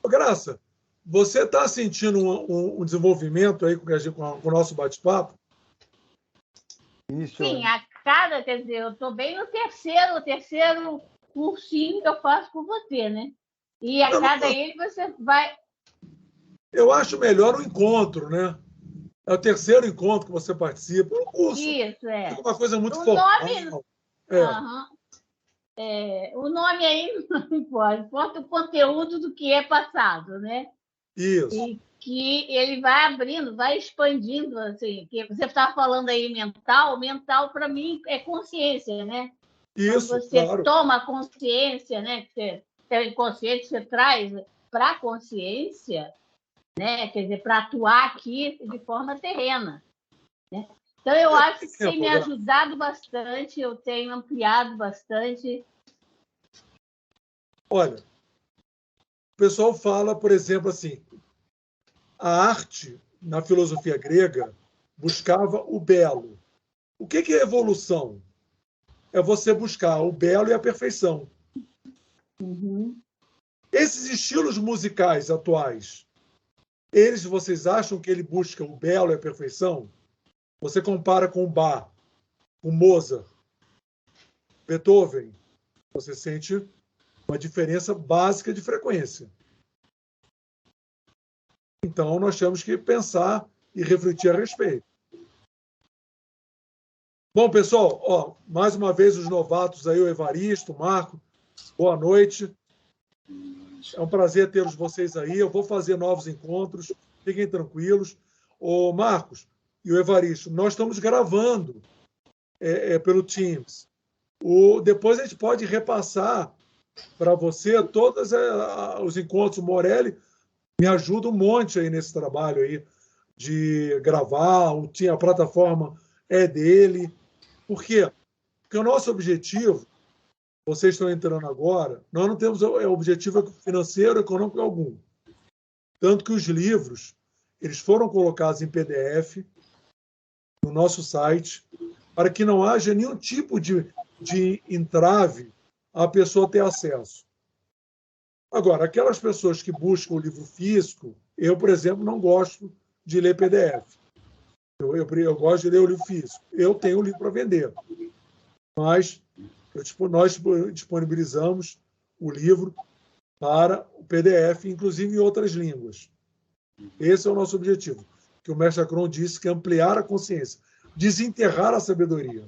Ô, Graça, você está sentindo um desenvolvimento aí com o nosso bate-papo? Isso. Sim, quer dizer, eu estou bem no terceiro cursinho que eu faço com você, né? E a cada ele você vai... Eu acho melhor o encontro, né? É o terceiro encontro que você participa. O curso Isso, é. é uma coisa muito o formal. Nome... o nome aí não importa o conteúdo do que é passado, né? Isso. E que ele vai abrindo, vai expandindo, assim, que você estava falando aí mental para mim é consciência, né? Isso, quando você claro. toma consciência, né? Que você tem consciência, você traz para a consciência, né? Quer dizer, para atuar aqui de forma terrena, né? Então, eu acho que tem me ajudado bastante, eu tenho ampliado bastante. Olha, o pessoal fala, por exemplo, assim, a arte, na filosofia grega, buscava o belo. O que é evolução? É você buscar o belo e a perfeição. Uhum. Esses estilos musicais atuais, vocês acham que ele busca o belo e a perfeição? Você compara com Bach, com Mozart, Beethoven, você sente uma diferença básica de frequência. Então, nós temos que pensar e refletir a respeito. Bom, pessoal, mais uma vez os novatos aí, o Evaristo, o Marco, boa noite. É um prazer tê-los vocês aí. Eu vou fazer novos encontros, fiquem tranquilos. Ô, Marcos e o Evaristo, nós estamos gravando pelo Teams. Depois a gente pode repassar para você todos os encontros. O Morelli me ajuda um monte aí nesse trabalho aí de gravar, a plataforma é dele. Por quê? Porque o nosso objetivo, vocês estão entrando agora, nós não temos objetivo financeiro, econômico algum. Tanto que os livros, eles foram colocados em PDF no nosso site, para que não haja nenhum tipo de entrave a pessoa ter acesso. Agora, aquelas pessoas que buscam o livro físico, eu, por exemplo, não gosto de ler PDF. Eu gosto de ler o livro físico. Eu tenho o livro para vender. Mas nós disponibilizamos o livro para o PDF, inclusive em outras línguas. Esse é o nosso objetivo. Que o mestre Acron disse que é ampliar a consciência, desenterrar a sabedoria.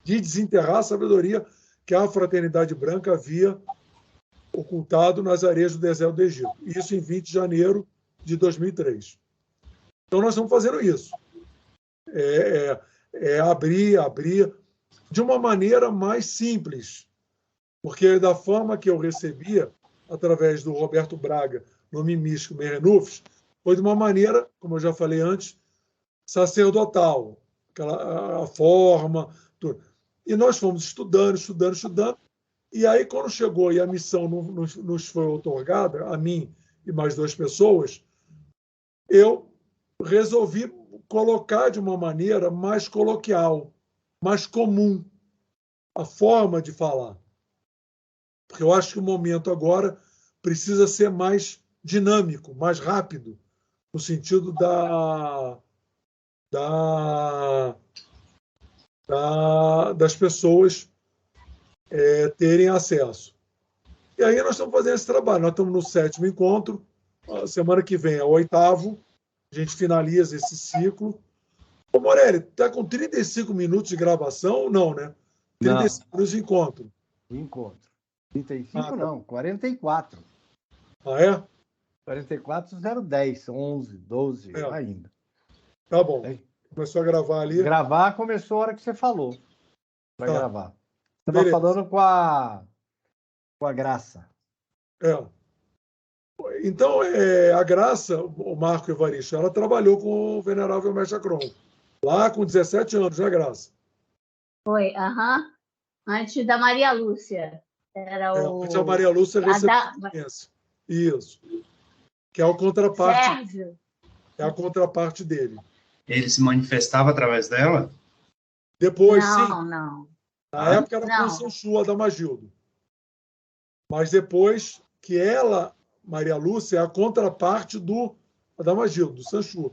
Desenterrar a sabedoria que a fraternidade branca havia ocultado nas areias do deserto do Egito. Isso em 20 de janeiro de 2003. Então, nós estamos fazendo isso. Abrir de uma maneira mais simples, porque da forma que eu recebia, através do Roberto Braga, nome místico Merenufes, foi de uma maneira, como eu já falei antes, sacerdotal, a forma, tudo. E nós fomos estudando, e aí, quando chegou e a missão nos foi outorgada, a mim e mais 2 pessoas, eu resolvi colocar de uma maneira mais coloquial, mais comum, a forma de falar. Porque eu acho que o momento agora precisa ser mais dinâmico, mais rápido, no sentido das pessoas terem acesso. E aí nós estamos fazendo esse trabalho. Nós estamos no 7º encontro, a semana que vem é o 8º, a gente finaliza esse ciclo. Ô, Morelli, está com 35 minutos de gravação ou não, né? 35 minutos de encontro. Encontro. 35 não, 44. Ah, é? 44, 010, são 11, 12 ainda. Tá bom. Começou a gravar ali. Gravar começou a hora que você falou. Para gravar. Você estava falando com a Graça. Então, a Graça, o Marco Evaristo, ela trabalhou com o venerável Mestre Acron. Lá com 17 anos, né, Graça? Foi, antes da Maria Lúcia. Antes da Maria Lúcia recebeu experiência. Isso. Que é o contraparte. Sérgio. É a contraparte dele. Ele se manifestava através dela? Depois, sim. Não. Na época era a Conceição da Magildo. Mas depois que ela Maria Lúcia é a contraparte do Adamagildo, do Sanchu.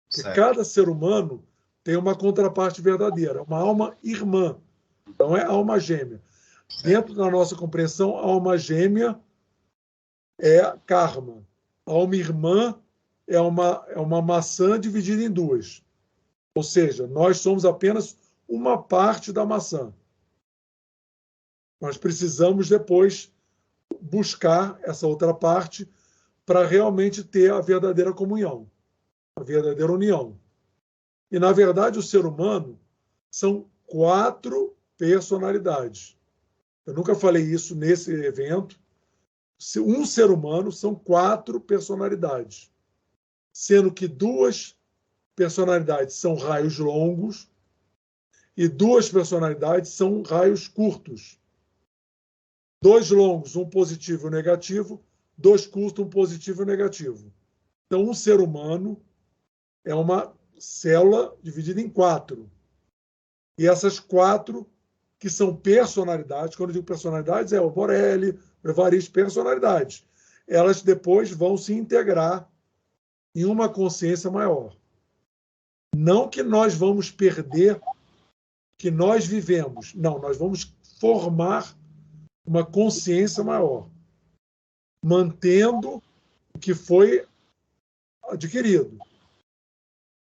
Porque Certo. cada ser humano tem uma contraparte verdadeira, uma alma irmã. Então, é alma gêmea. Certo. Dentro da nossa compreensão, a alma gêmea é karma. A alma irmã é uma maçã dividida em duas. Ou seja, nós somos apenas uma parte da maçã. Nós precisamos depois buscar essa outra parte para realmente ter a verdadeira comunhão, a verdadeira união. E, na verdade, o ser humano são 4 personalidades. Eu nunca falei isso nesse evento. Um ser humano são 4 personalidades, sendo que 2 personalidades são raios longos e 2 personalidades são raios curtos. 2 longos, um positivo e um negativo, 2 curtos, um positivo e um negativo. Então, um ser humano é uma célula dividida em 4. E essas 4 que são personalidades, quando eu digo personalidades, é o Morelli, o Evaristo, personalidades. Elas depois vão se integrar em uma consciência maior. Não que nós vamos perder que nós vivemos. Não, nós vamos formar uma consciência maior, mantendo o que foi adquirido,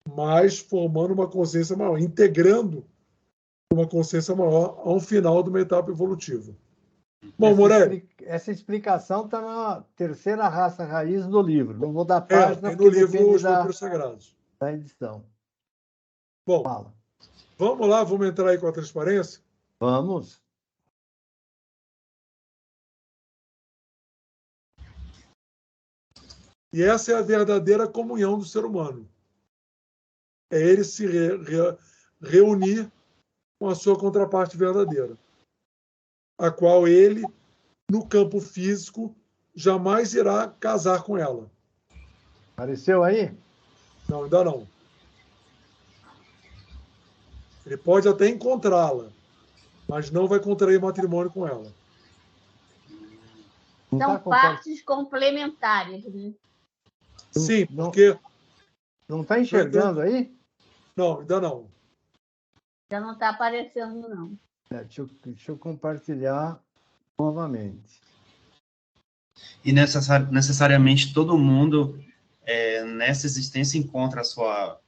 mas formando uma consciência maior, integrando uma consciência maior ao final de uma etapa evolutiva. Bom, Morelli. Essa explicação está na terceira raça raiz do livro. Não vou dar página no livro Os Vampiros Sagrados. Da edição. Bom, fala. Vamos lá, vamos entrar aí com a transparência? Vamos. E essa é a verdadeira comunhão do ser humano. É ele se reunir com a sua contraparte verdadeira, a qual ele, no campo físico, jamais irá casar com ela. Apareceu aí? Não, ainda não. Ele pode até encontrá-la, mas não vai contrair matrimônio com ela. São partes complementares, né? Sim, porque... Não está enxergando aí? Não, ainda não. Já não está aparecendo, não. Deixa eu compartilhar novamente. E necessariamente todo mundo, nessa existência, encontra a sua...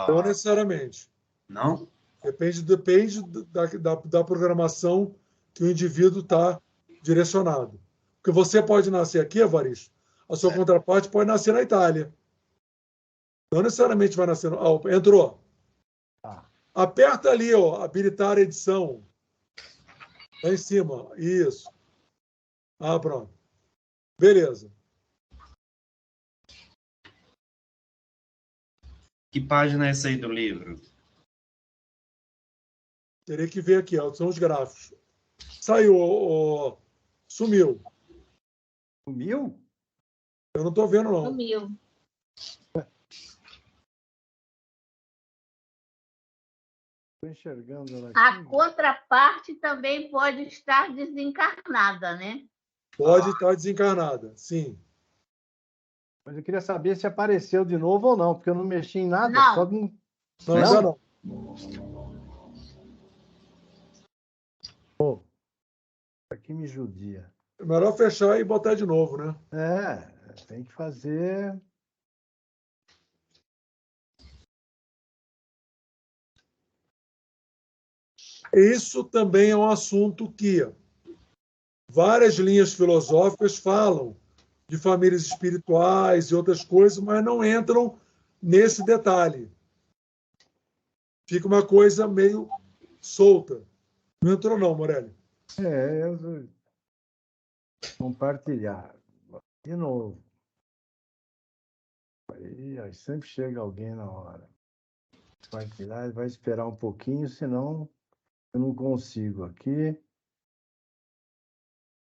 Não necessariamente. Não? Depende da programação que o indivíduo está direcionado. Porque você pode nascer aqui, Evaristo, a sua contraparte pode nascer na Itália. Não necessariamente vai nascer... entrou. Aperta ali, habilitar a edição. Lá em cima. Isso. Pronto. Beleza. Que página é essa aí do livro? Teria que ver aqui, são os gráficos. Saiu, sumiu. Sumiu? Eu não estou vendo, não. Sumiu. Estou enxergando ela aqui. A contraparte também pode estar desencarnada, né? Pode estar desencarnada, sim. Mas eu queria saber se apareceu de novo ou não, porque eu não mexi em nada. Não. Só Não, ainda não. Pô, aqui me judia. É melhor fechar e botar de novo, né? Tem que fazer... Isso também é um assunto que várias linhas filosóficas falam de famílias espirituais e outras coisas, mas não entram nesse detalhe. Fica uma coisa meio solta. Não entrou não, Morelli. Eu compartilhar. De novo. Aí sempre chega alguém na hora. Compartilhar, vai esperar um pouquinho, senão eu não consigo aqui.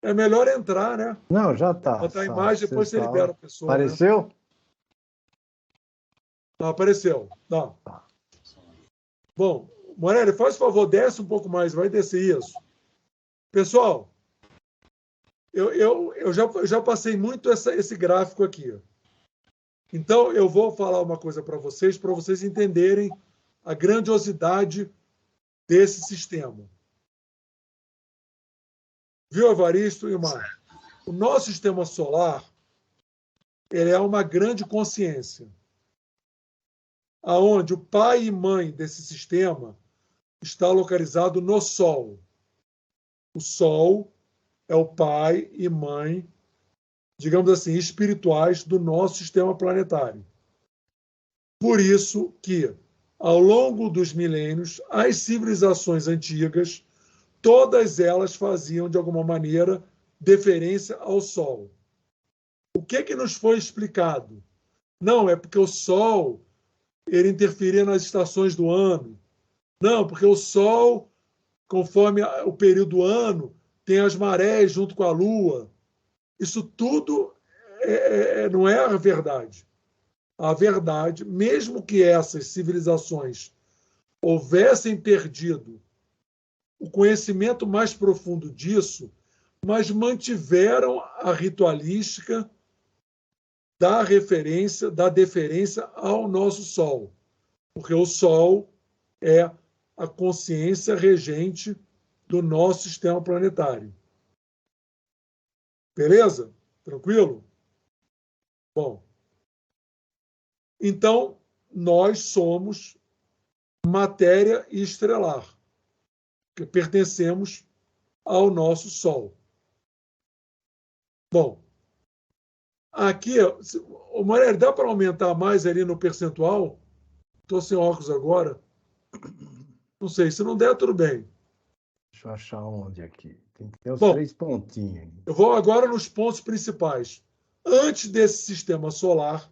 É melhor entrar, né? Não, já está. Botar a imagem, depois você libera a pessoa. Apareceu? Né? Não, apareceu. Não. Tá. Bom, Morelli, faz o favor, desce um pouco mais, vai descer isso. Pessoal, eu já passei muito esse gráfico aqui. Então, eu vou falar uma coisa para vocês entenderem a grandiosidade desse sistema. Viu, Evaristo e Mar? O nosso sistema solar ele é uma grande consciência, aonde o pai e mãe desse sistema está localizado no Sol. O Sol é o pai e mãe, digamos assim, espirituais do nosso sistema planetário. Por isso que, ao longo dos milênios, as civilizações antigas, todas elas faziam, de alguma maneira, deferência ao Sol. O que nos foi explicado? Não, é porque o Sol ele interferia nas estações do ano. Não, porque o Sol, conforme o período do ano, tem as marés junto com a Lua. Isso tudo não é a verdade. A verdade, mesmo que essas civilizações houvessem perdido o conhecimento mais profundo disso, mas mantiveram a ritualística da referência, da deferência ao nosso Sol. Porque o Sol é a consciência regente do nosso sistema planetário. Beleza? Tranquilo? Bom. Então, nós somos matéria estrelar, que pertencemos ao nosso Sol. Bom, aqui, Maria, dá para aumentar mais ali no percentual? Estou sem óculos agora. Não sei, se não der, tudo bem. Deixa eu achar onde aqui. Tem que ter os Bom, 3 pontinhos. Eu vou agora nos pontos principais. Antes desse sistema solar,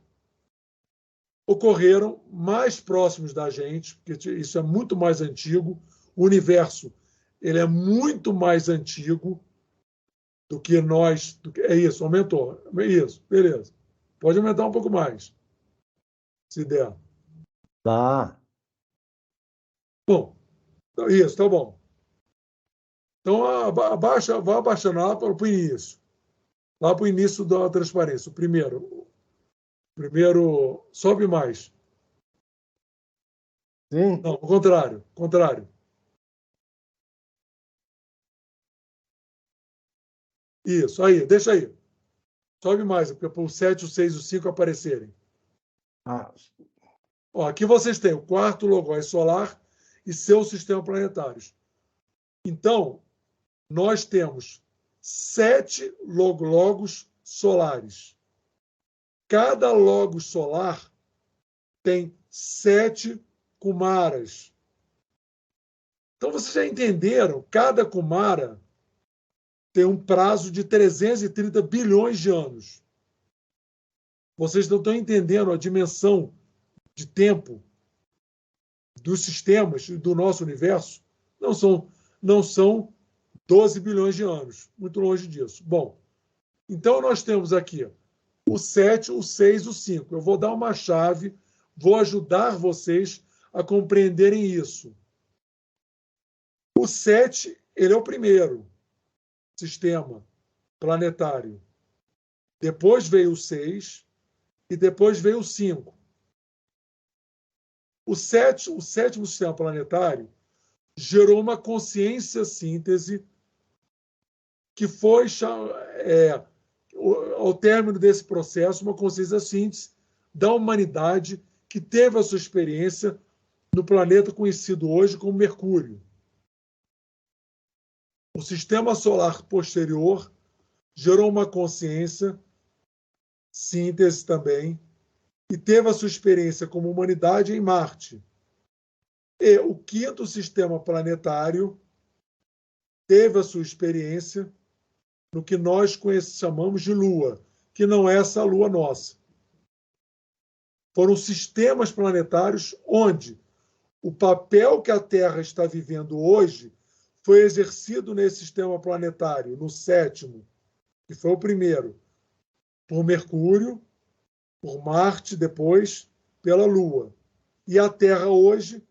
ocorreram mais próximos da gente, porque isso é muito mais antigo. O universo ele é muito mais antigo do que nós. É isso, aumentou. É isso, beleza. Pode aumentar um pouco mais, se der. Tá. Bom, isso, tá bom. Então, vai abaixando lá para o início. Lá para o início da transparência. O primeiro, sobe mais. Sim? Não, o contrário. Isso, aí, deixa aí. Sobe mais, porque para o 7, o 6 e o 5 aparecerem. Ah, Ó, aqui vocês têm o quarto logos solar e seus sistemas planetários. Então, nós temos 7 logos solares. Cada logos solar tem 7 kumaras. Então, vocês já entenderam, cada kumara tem um prazo de 330 bilhões de anos. Vocês não estão entendendo a dimensão de tempo dos sistemas do nosso universo? Não são 12 bilhões de anos, muito longe disso. Bom, então nós temos aqui o 7, o 6, o 5. Eu vou dar uma chave, vou ajudar vocês a compreenderem isso. O 7, ele é o primeiro sistema planetário. Depois veio o 6 e depois veio o 5. O sétimo sistema planetário gerou uma consciência síntese que foi, ao término desse processo, uma consciência síntese da humanidade que teve a sua experiência no planeta conhecido hoje como Mercúrio. O sistema solar posterior gerou uma consciência síntese também e teve a sua experiência como humanidade em Marte. E o quinto sistema planetário teve a sua experiência no que nós chamamos de Lua, que não é essa Lua nossa. Foram sistemas planetários onde o papel que a Terra está vivendo hoje foi exercido nesse sistema planetário, no sétimo, que foi o primeiro, por Mercúrio, por Marte, depois pela Lua. E a Terra hoje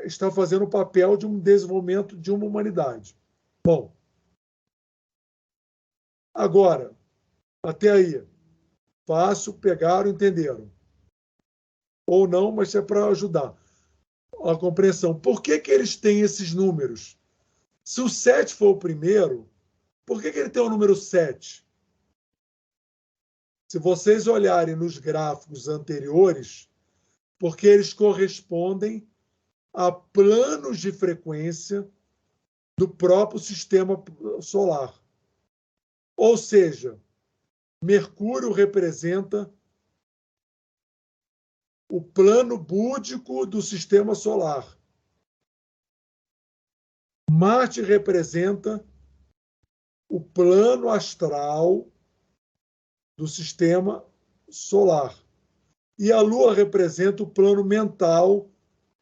está fazendo o papel de um desenvolvimento de uma humanidade. Bom, Agora, até aí, fácil, pegaram, entenderam. Ou não, mas é para ajudar a compreensão. Por que eles têm esses números? Se o 7 for o primeiro, por que ele tem o número 7? Se vocês olharem nos gráficos anteriores, porque eles correspondem a planos de frequência do próprio sistema solar. Ou seja, Mercúrio representa o plano búdico do sistema solar. Marte representa o plano astral do sistema solar. E a Lua representa o plano mental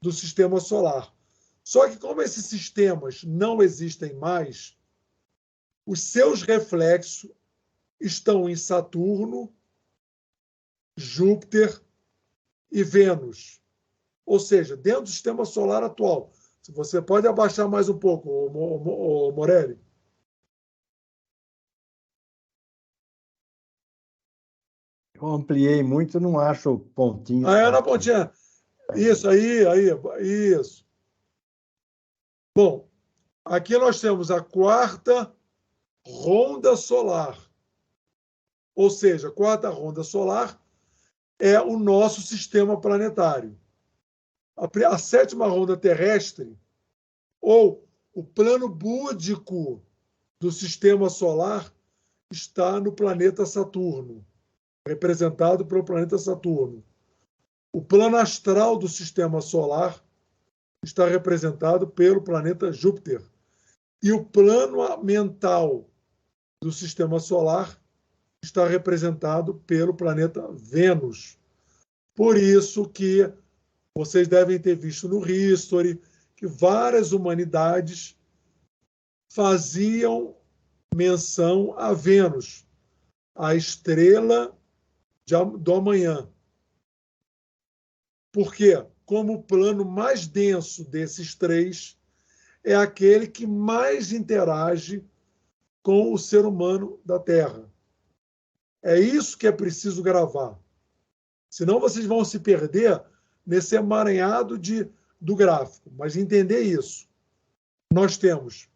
do sistema solar. Só que, como esses sistemas não existem mais, os seus reflexos estão em Saturno, Júpiter e Vênus. Ou seja, dentro do sistema solar atual. Se você pode abaixar mais um pouco, Morelli. Eu ampliei muito, não acho pontinho. Ah, é na pontinha. Isso, aí, isso. Bom, aqui nós temos a quarta ronda solar. Ou seja, a quarta ronda solar é o nosso sistema planetário. A sétima ronda terrestre, ou o plano búdico do sistema solar, está no planeta Saturno, representado pelo planeta Saturno. O plano astral do sistema solar está representado pelo planeta Júpiter. E o plano mental do sistema solar está representado pelo planeta Vênus. Por isso que vocês devem ter visto no History que várias humanidades faziam menção a Vênus, a estrela do amanhã. Porque, como o plano mais denso desses três, é aquele que mais interage com o ser humano da Terra. É isso que é preciso gravar. Senão vocês vão se perder nesse emaranhado do gráfico. Mas entender isso. Nós temos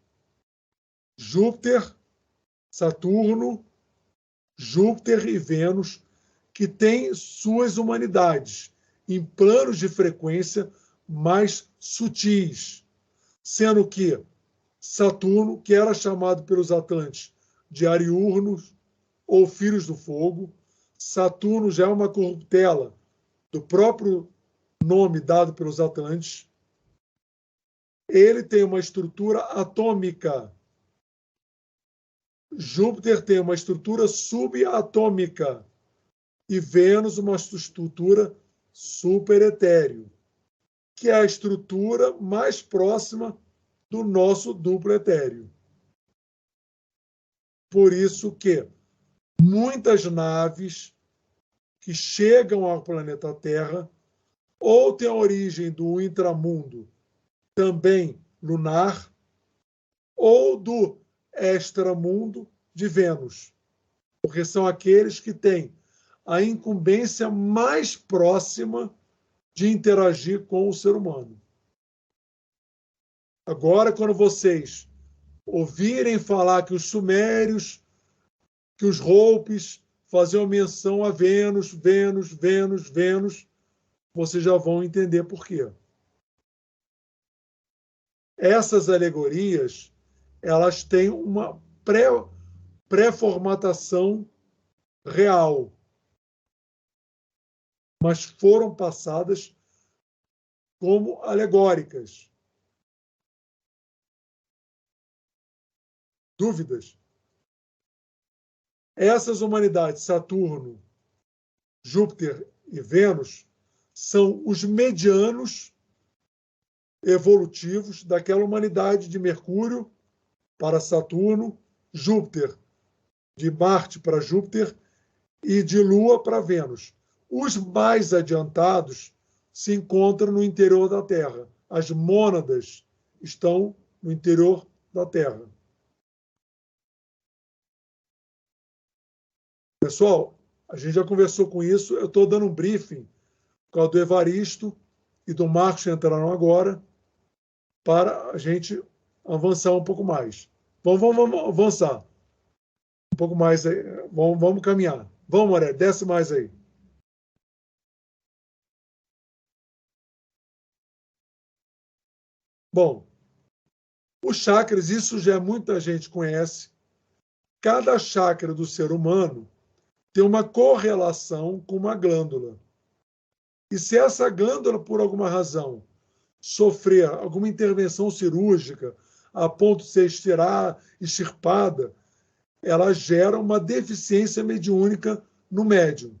Júpiter, Saturno, Júpiter e Vênus, que têm suas humanidades em planos de frequência mais sutis, sendo que Saturno, que era chamado pelos atlantes de Ariurnos ou Filhos do Fogo, Saturno já é uma corruptela do próprio nome dado pelos atlantes. Ele tem uma estrutura atômica. Júpiter tem uma estrutura subatômica e Vênus uma estrutura superetéreo, que é a estrutura mais próxima do nosso duplo etéreo. Por isso que muitas naves que chegam ao planeta Terra ou têm a origem do intramundo, também lunar, ou do extramundo de Vênus, porque são aqueles que têm a incumbência mais próxima de interagir com o ser humano. Agora, quando vocês ouvirem falar que os sumérios, que os Hopis faziam menção a Vênus, Vênus, Vênus, Vênus, vocês já vão entender por quê. Essas alegorias, elas têm uma pré-formatação real, mas foram passadas como alegóricas. Dúvidas? Essas humanidades, Saturno, Júpiter e Vênus, são os medianos evolutivos daquela humanidade de Mercúrio para Saturno, Júpiter, de Marte para Júpiter e de Lua para Vênus. Os mais adiantados se encontram no interior da Terra. As mônadas estão no interior da Terra. pessoal, a gente já conversou com isso, eu estou dando um briefing com o do Evaristo e do Marcos que entraram agora para a gente avançar um pouco mais. Vamos avançar um pouco mais aí. Vamos caminhar. Vamos, Moré, desce mais aí. Bom, os chakras, isso já muita gente conhece. Cada chakra do ser humano tem uma correlação com uma glândula. E se essa glândula, por alguma razão, sofrer alguma intervenção cirúrgica a ponto de ser extirpada, ela gera uma deficiência mediúnica no médium.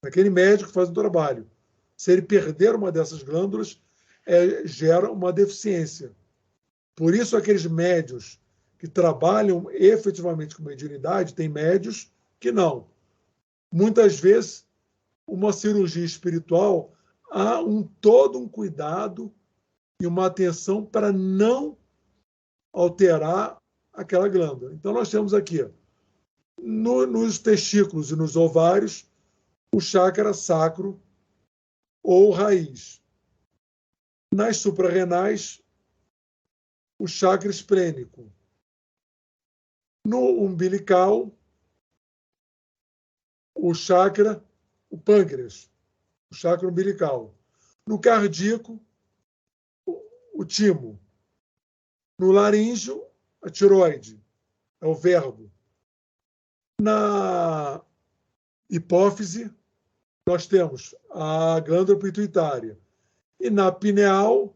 Aquele médico que faz o trabalho. Se ele perder uma dessas glândulas, gera uma deficiência. Por isso, aqueles médios que trabalham efetivamente com mediunidade, tem médios que não. Muitas vezes, uma cirurgia espiritual, há todo um cuidado e uma atenção para não alterar aquela glândula. Então, nós temos aqui, nos testículos e nos ovários, o chakra sacro ou raiz. Nas suprarrenais, o chakra esplênico. No umbilical, o pâncreas, o chakra umbilical. No cardíaco, o timo. No laríngeo, a tiroide, é o verbo. Na hipófise, nós temos a glândula pituitária. E na pineal,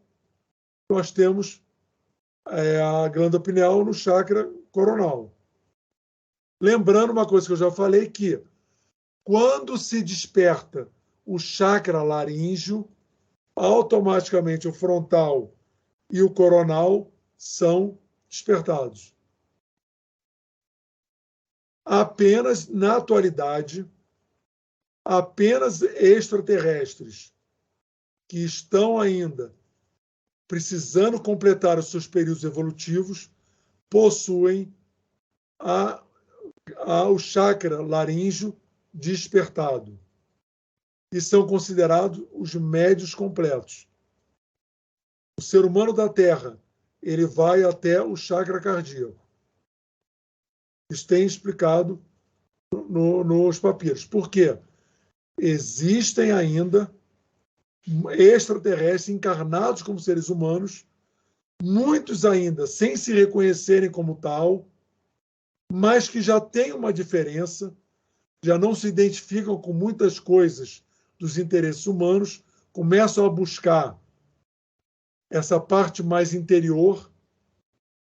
nós temos a glândula pineal no chakra coronal. Lembrando uma coisa que eu já falei, que quando se desperta o chakra laríngeo, automaticamente o frontal e o coronal são despertados. Apenas, na atualidade, apenas extraterrestres que estão ainda precisando completar os seus períodos evolutivos possuem o chakra laríngeo despertado e são considerados os médios completos. O ser humano da Terra, ele vai até o chakra cardíaco. Isso tem explicado nos papiros. Por quê? Existem ainda extraterrestres encarnados como seres humanos, muitos ainda sem se reconhecerem como tal, mas que já têm uma diferença, já não se identificam com muitas coisas dos interesses humanos, começam a buscar essa parte mais interior,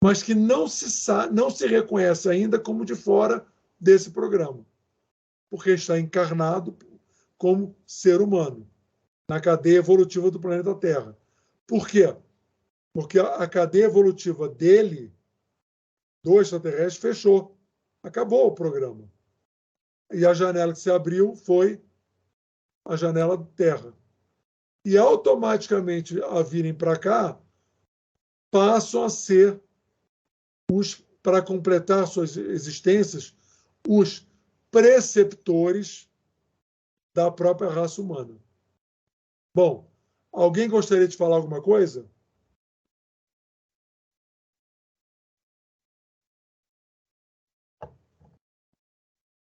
mas que não se reconhece ainda como de fora desse programa, porque está encarnado como ser humano na cadeia evolutiva do planeta Terra. Por quê? Porque a cadeia evolutiva dele, do extraterrestre, fechou. Acabou o programa. E a janela que se abriu foi a janela da Terra. E automaticamente, a virem para cá, passam a ser, para completar suas existências, os preceptores da própria raça humana. Bom, alguém gostaria de falar alguma coisa?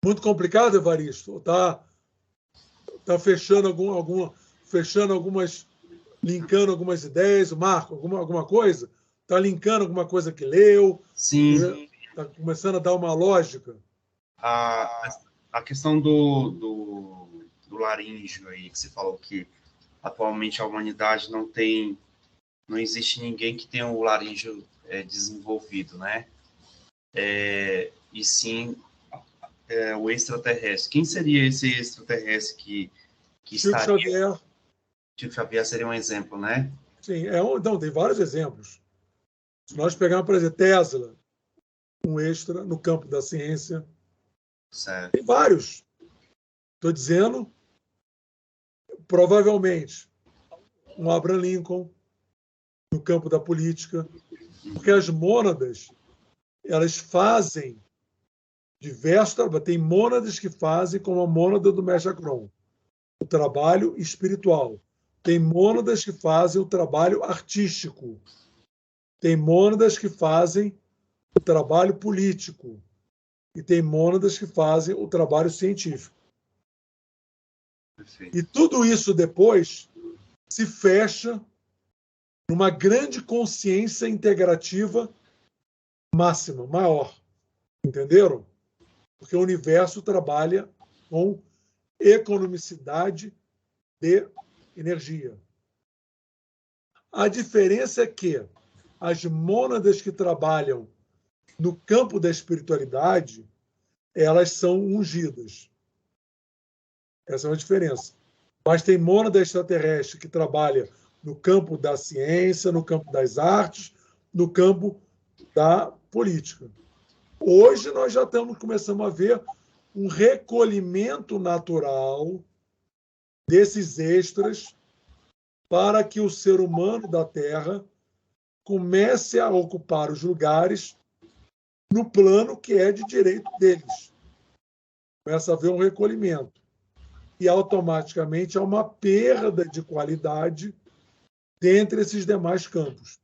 Muito complicado, Evaristo? Tá fechando fechando algumas, linkando algumas ideias, Marco, alguma coisa? Está linkando alguma coisa que leu? Sim. Está começando a dar uma lógica? A questão do laríngeo aí, que você falou que atualmente a humanidade não existe ninguém que tenha o laríngeo desenvolvido, né? E sim o extraterrestre. Quem seria esse extraterrestre que Chico estaria... Xavier. Chico Xavier seria um exemplo, né? Sim, não, tem vários exemplos. Se nós pegarmos, por exemplo, Tesla, um extra no campo da ciência, Certo. tem vários. Estou dizendo, provavelmente, um Abraham Lincoln no campo da política, porque as mônadas, elas fazem Tem mônadas que fazem, como a mônada do Mestre Akron, o trabalho espiritual. Tem mônadas que fazem o trabalho artístico. Tem mônadas que fazem o trabalho político. E tem mônadas que fazem o trabalho científico. Perfeito. E tudo isso depois se fecha numa grande consciência integrativa máxima, maior. Entenderam? Porque o universo trabalha com economicidade de energia. A diferença é que as mônadas que trabalham no campo da espiritualidade, elas são ungidas. Essa é uma diferença. Mas tem mônada extraterrestre que trabalha no campo da ciência, no campo das artes, no campo da política. Hoje nós já estamos começando a ver um recolhimento natural desses extras para que o ser humano da Terra comece a ocupar os lugares no plano que é de direito deles. Começa a haver um recolhimento. E automaticamente há uma perda de qualidade dentre esses demais campos.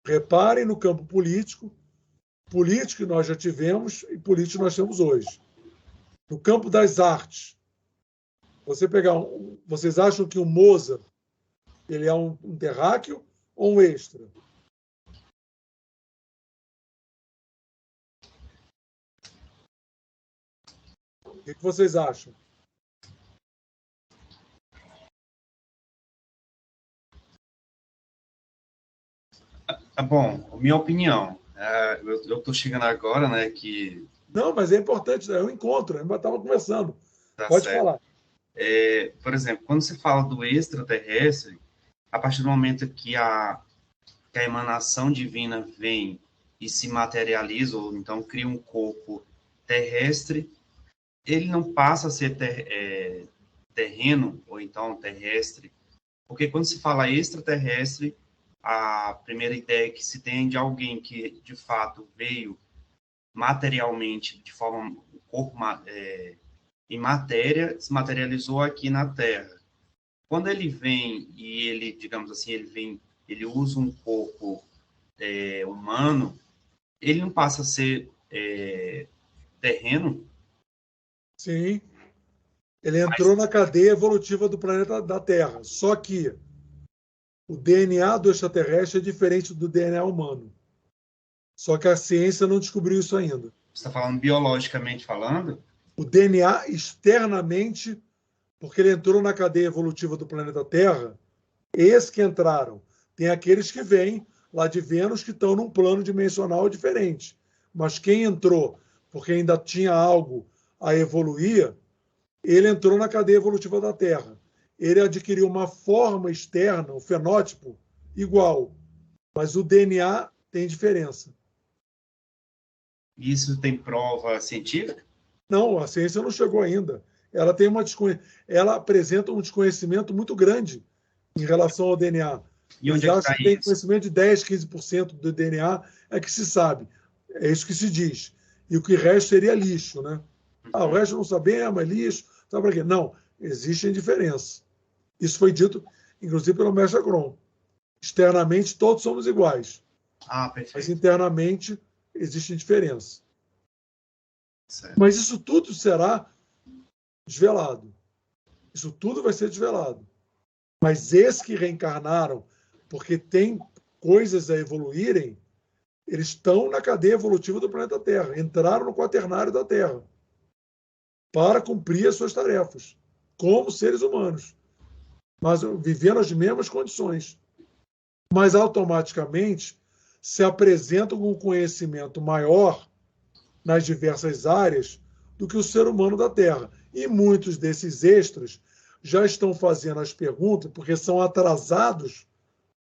Reparem no campo político. Político nós já tivemos e político nós temos hoje. No campo das artes, vocês acham que o Mozart ele é um terráqueo ou um extra? O que vocês acham? Bom, minha opinião, eu estou chegando agora, né, que... Não, mas é importante, é um encontro, a gente estava conversando. Tá Pode certo. falar. Por exemplo, quando se fala do extraterrestre, a partir do momento que a emanação divina vem e se materializa, ou então cria um corpo terrestre, ele não passa a ser terreno, ou então terrestre, porque quando se fala extraterrestre, a primeira ideia que se tem de alguém que, de fato, veio materialmente, de forma, o corpo em matéria, se materializou aqui na Terra. Quando ele vem e ele, digamos assim, ele usa um corpo humano, ele não passa a ser terreno? Sim. Ele entrou na cadeia evolutiva do planeta da Terra. Só que o DNA do extraterrestre é diferente do DNA humano. Só que a ciência não descobriu isso ainda. Você está falando biologicamente falando? O DNA externamente, porque ele entrou na cadeia evolutiva do planeta Terra, esses que entraram. Tem aqueles que vêm lá de Vênus que estão num plano dimensional diferente. Mas quem entrou porque ainda tinha algo a evoluir, ele entrou na cadeia evolutiva da Terra. Ele adquiriu uma forma externa, um fenótipo igual, mas o DNA tem diferença. Isso tem prova científica? Não, a ciência não chegou ainda. Ela apresenta um desconhecimento muito grande em relação ao DNA. E onde é que está tem isso? Conhecimento de 10, 15% do DNA é que se sabe. É isso que se diz. E o que resta seria lixo, né? O resto não sabemos, é lixo. Sabe para quê? Não, existem diferenças. Isso foi dito, inclusive, pelo Mestre Akron. Externamente, todos somos iguais. Perfeito. Mas internamente, existe diferença. Certo. Mas isso tudo será desvelado. Isso tudo vai ser desvelado. Mas esses que reencarnaram, porque tem coisas a evoluírem, eles estão na cadeia evolutiva do planeta Terra, entraram no quaternário da Terra para cumprir as suas tarefas, como seres humanos, mas vivendo as mesmas condições. Mas automaticamente se apresentam com um conhecimento maior nas diversas áreas do que o ser humano da Terra. E muitos desses extras já estão fazendo as perguntas, porque são atrasados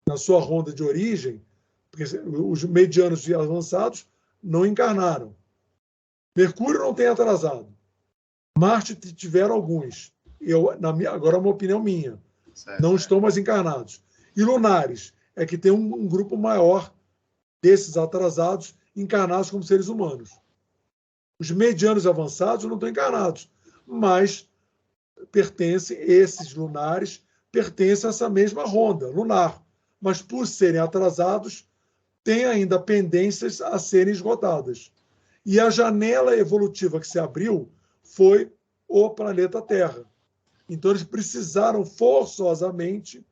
na sua ronda de origem, porque os medianos e avançados não encarnaram. Mercúrio não tem atrasado. Marte tiveram alguns. Agora é uma opinião minha. Certo. Não estão mais encarnados. E lunares é que tem um grupo maior desses atrasados encarnados como seres humanos. Os medianos avançados não estão encarnados, mas esses lunares pertencem a essa mesma ronda lunar, mas por serem atrasados, têm ainda pendências a serem esgotadas. E a janela evolutiva que se abriu foi o planeta Terra. Então, eles precisaram forçosamente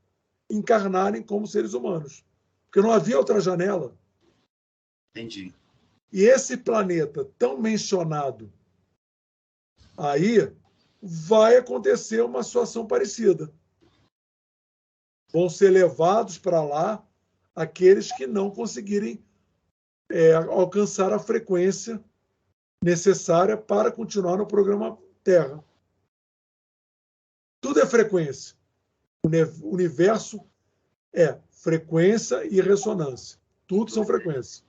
encarnarem como seres humanos, porque não havia outra janela. Entendi. E esse planeta tão mencionado aí, vai acontecer uma situação parecida. Vão ser levados para lá aqueles que não conseguirem alcançar a frequência necessária para continuar no programa Terra. Tudo é frequência. O universo é frequência e ressonância. Tudo são frequências.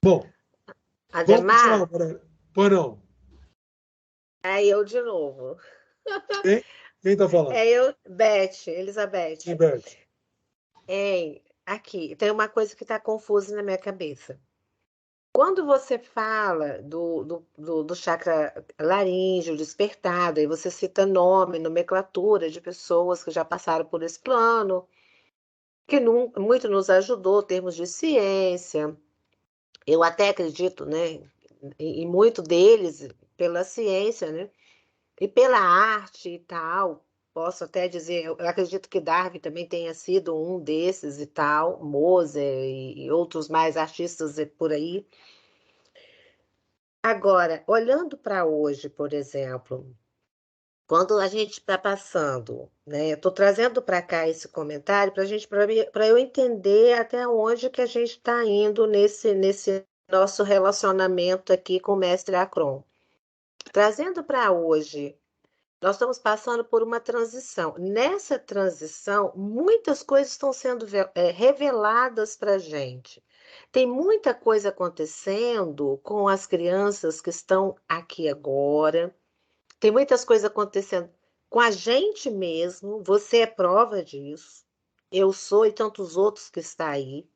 Bom, vamos continuar, Aurélia. Pois não. É eu de novo. Quem está falando? É eu, Beth, Elizabeth. Sim, Beth. Aqui, tem uma coisa que está confusa na minha cabeça. Quando você fala do chakra laríngeo despertado, aí você cita nome, nomenclatura de pessoas que já passaram por esse plano, que muito nos ajudou em termos de ciência. Eu até acredito, né, em muito deles pela ciência, né, e pela arte e tal. Posso até dizer, eu acredito que Darwin também tenha sido um desses e tal, Mozart e outros mais artistas por aí. Agora, olhando para hoje, por exemplo, quando a gente está passando, né? Eu estou trazendo para cá esse comentário para eu entender até onde que a gente está indo nesse nosso relacionamento aqui com o mestre Akron. Trazendo para hoje, nós estamos passando por uma transição. Nessa transição, muitas coisas estão sendo reveladas para a gente. Tem muita coisa acontecendo com as crianças que estão aqui agora. Tem muitas coisas acontecendo com a gente mesmo. Você é prova disso. Eu sou e tantos outros que estão aí.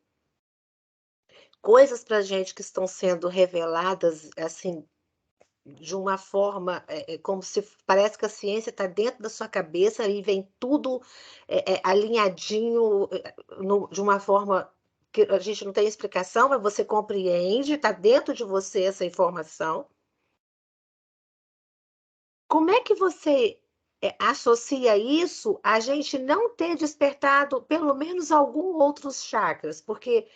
Coisas para a gente que estão sendo reveladas assim de uma forma, como se parece que a ciência está dentro da sua cabeça e vem tudo alinhadinho de uma forma que a gente não tem explicação, mas você compreende, está dentro de você essa informação. Como é que você associa isso a gente não ter despertado pelo menos algum outros chakras? Porque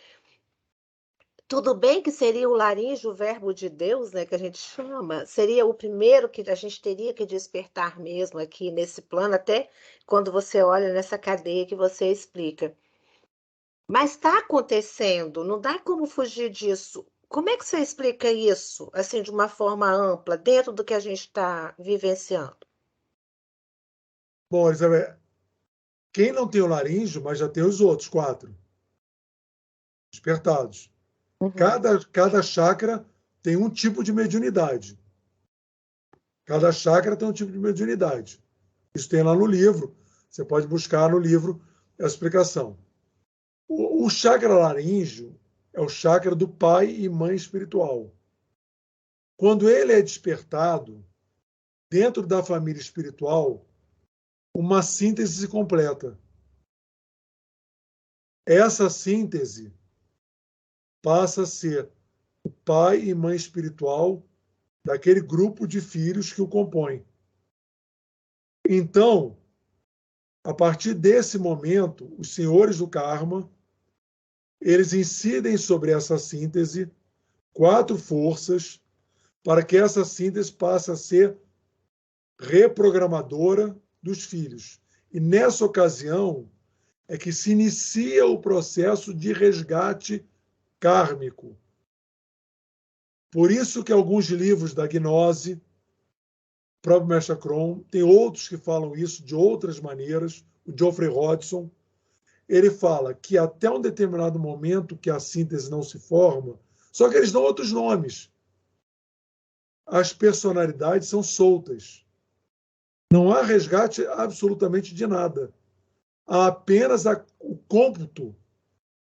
tudo bem que seria o laríngeo, o verbo de Deus, né, que a gente chama, seria o primeiro que a gente teria que despertar mesmo aqui nesse plano, até quando você olha nessa cadeia que você explica. Mas está acontecendo, não dá como fugir disso. Como é que você explica isso, assim, de uma forma ampla, dentro do que a gente está vivenciando? Bom, Elizabeth, quem não tem o laríngeo, mas já tem os outros 4 despertados. Uhum. Cada chakra tem um tipo de mediunidade. Cada chakra tem um tipo de mediunidade. Isso tem lá no livro. Você pode buscar no livro a explicação. O chakra laríngeo é o chakra do pai e mãe espiritual. Quando ele é despertado, dentro da família espiritual, uma síntese se completa. Essa síntese passa a ser o pai e mãe espiritual daquele grupo de filhos que o compõem. Então, a partir desse momento, os senhores do karma, eles incidem sobre essa síntese 4 forças para que essa síntese passe a ser reprogramadora dos filhos. E nessa ocasião é que se inicia o processo de resgate kármico. Por isso que alguns livros da gnose, o próprio Mestre Akron, tem outros que falam isso de outras maneiras, o Geoffrey Hodgson, ele fala que até um determinado momento que a síntese não se forma, só que eles dão outros nomes. As personalidades são soltas. Não há resgate absolutamente de nada. Há apenas o cômputo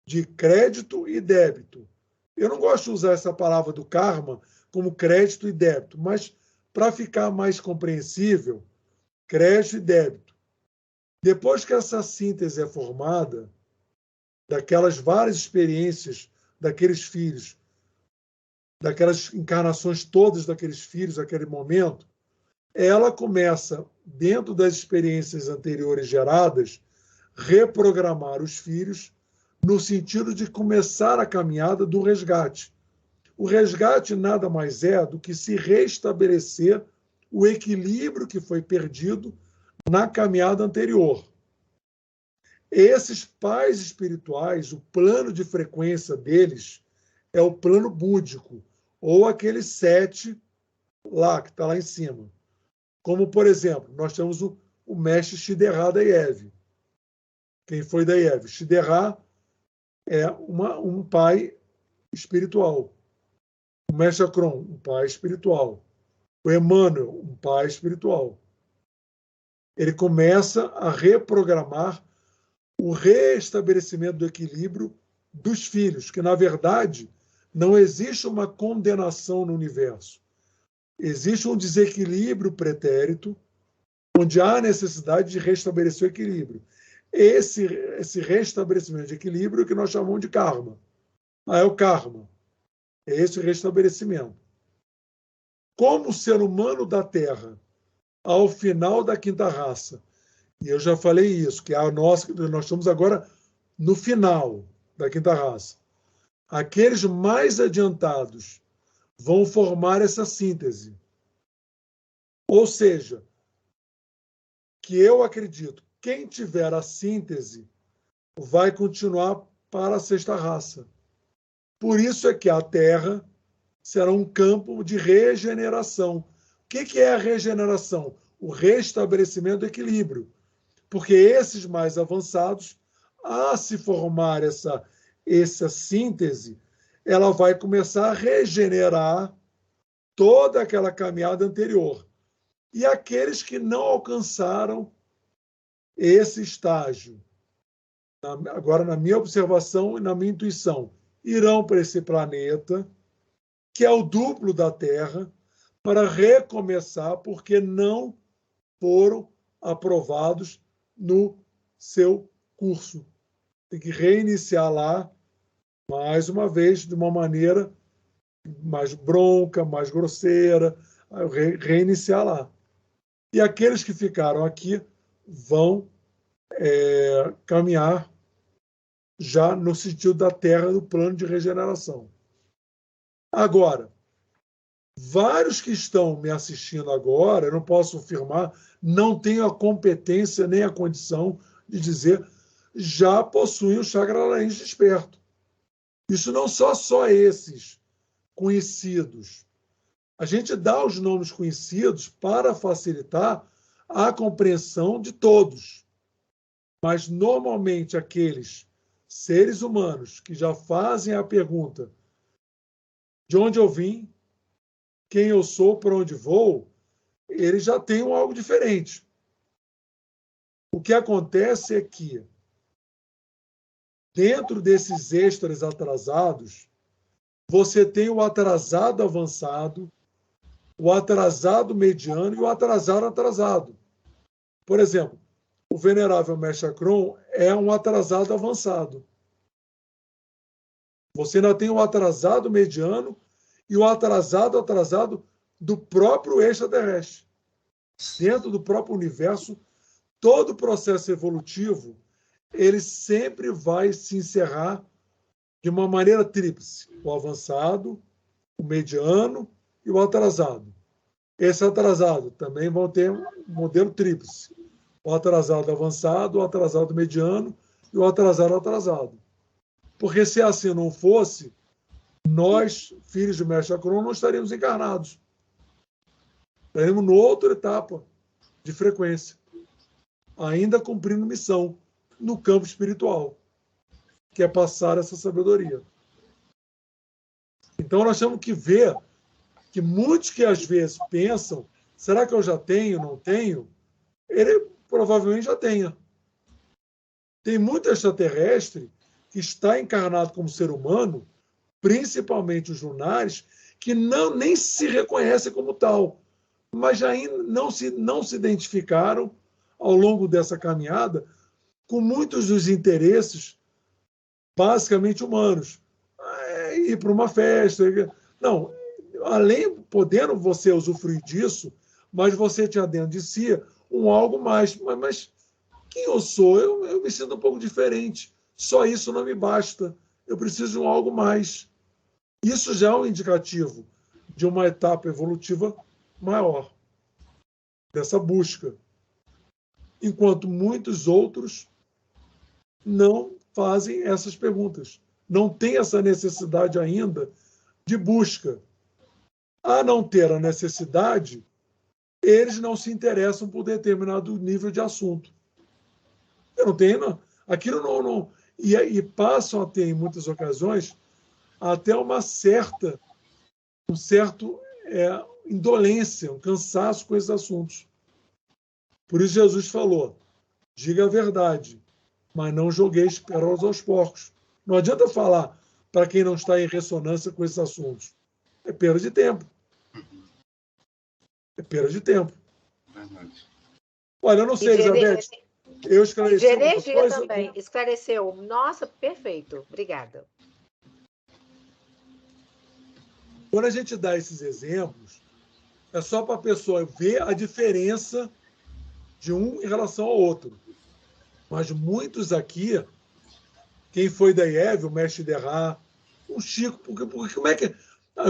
de crédito e débito. Eu não gosto de usar essa palavra do karma, como crédito e débito, mas para ficar mais compreensível, crédito e débito. Depois que essa síntese é formada, daquelas várias experiências daqueles filhos, daquelas encarnações todas daqueles filhos, naquele momento, ela começa, dentro das experiências anteriores geradas, reprogramar os filhos no sentido de começar a caminhada do resgate. O resgate nada mais é do que se restabelecer o equilíbrio que foi perdido na caminhada anterior. Esses pais espirituais, o plano de frequência deles é o plano búdico, ou aquele 7 lá, que está lá em cima. Como, por exemplo, nós temos o mestre Shiderá da IEV. Quem foi da IEV? Shiderá é um pai espiritual. O mestre Akron, um pai espiritual. O Emmanuel, um pai espiritual. Ele começa a reprogramar o reestabelecimento do equilíbrio dos filhos, que, na verdade, não existe uma condenação no universo. Existe um desequilíbrio pretérito, onde há necessidade de restabelecer o equilíbrio. Esse restabelecimento de equilíbrio é o que nós chamamos de karma. É o karma. É esse o restabelecimento. Como o ser humano da Terra, ao final da quinta raça, e eu já falei isso, que nós estamos agora no final da quinta raça, aqueles mais adiantados vão formar essa síntese. Ou seja, que eu acredito, quem tiver a síntese vai continuar para a sexta raça. Por isso é que a Terra será um campo de regeneração. O que é a regeneração? O restabelecimento do equilíbrio. Porque esses mais avançados, a se formar essa síntese, ela vai começar a regenerar toda aquela caminhada anterior. E aqueles que não alcançaram esse estágio, agora na minha observação e na minha intuição, irão para esse planeta, que é o duplo da Terra, para recomeçar, porque não foram aprovados no seu curso. Tem que reiniciar lá, mais uma vez, de uma maneira mais bronca, mais grosseira, reiniciar lá. E aqueles que ficaram aqui vão caminhar já no sentido da Terra, do plano de regeneração. Agora, vários que estão me assistindo agora, eu não posso afirmar, não tenho a competência nem a condição de dizer, já possuem o chakra laríngeo desperto. Isso não são só esses conhecidos. A gente dá os nomes conhecidos para facilitar a compreensão de todos. Mas, normalmente, aqueles seres humanos que já fazem a pergunta de onde eu vim, quem eu sou, para onde vou, eles já têm algo diferente. O que acontece é que, dentro desses extras atrasados, você tem o atrasado avançado, o atrasado mediano e o atrasado atrasado. Por exemplo, o venerável Mestre Akron é um atrasado avançado. Você ainda tem o atrasado mediano e o atrasado atrasado do próprio extraterrestre. Dentro do próprio universo, todo o processo evolutivo, ele sempre vai se encerrar de uma maneira tríplice. O avançado, o mediano e o atrasado. Esse atrasado também vão ter um modelo tríplice. O atrasado avançado, o atrasado mediano e o atrasado atrasado. Porque se assim não fosse, nós, filhos de Mestre Akron, não estaríamos encarnados. Estaríamos numa outra etapa de frequência, ainda cumprindo missão no campo espiritual, que é passar essa sabedoria. Então, nós temos que ver que muitos que às vezes pensam, será que eu já tenho, não tenho? Ele provavelmente já tenha. Tem muito extraterrestre que está encarnado como ser humano, principalmente os lunares, que nem se reconhecem como tal, mas ainda não se identificaram ao longo dessa caminhada com muitos dos interesses basicamente humanos. Ir para uma festa. Não, podendo você usufruir disso, mas você tinha dentro de si um algo mais. Mas quem eu sou? Eu me sinto um pouco diferente. Só isso não me basta. Eu preciso de um algo mais. Isso já é um indicativo de uma etapa evolutiva maior, dessa busca. Enquanto muitos outros não fazem essas perguntas. Não tem essa necessidade ainda de busca. A não ter a necessidade, eles não se interessam por determinado nível de assunto. Eu não tenho, não. Aquilo não. E passam a ter, em muitas ocasiões, até um certo indolência, um cansaço com esses assuntos. Por isso Jesus falou, diga a verdade, mas não jogueis pérolas aos porcos. Não adianta falar para quem não está em ressonância com esses assuntos. É perda de tempo. É perda de tempo. Verdade. Olha, eu não sei, Elizabeth, eu esclareci de alguma energia coisa? também. Esclareceu. Nossa, perfeito. Obrigada. Quando a gente dá esses exemplos, é só para a pessoa ver a diferença de um em relação ao outro. Mas muitos aqui, quem foi da IEV, o mestre Derrá, o Chico, porque como é que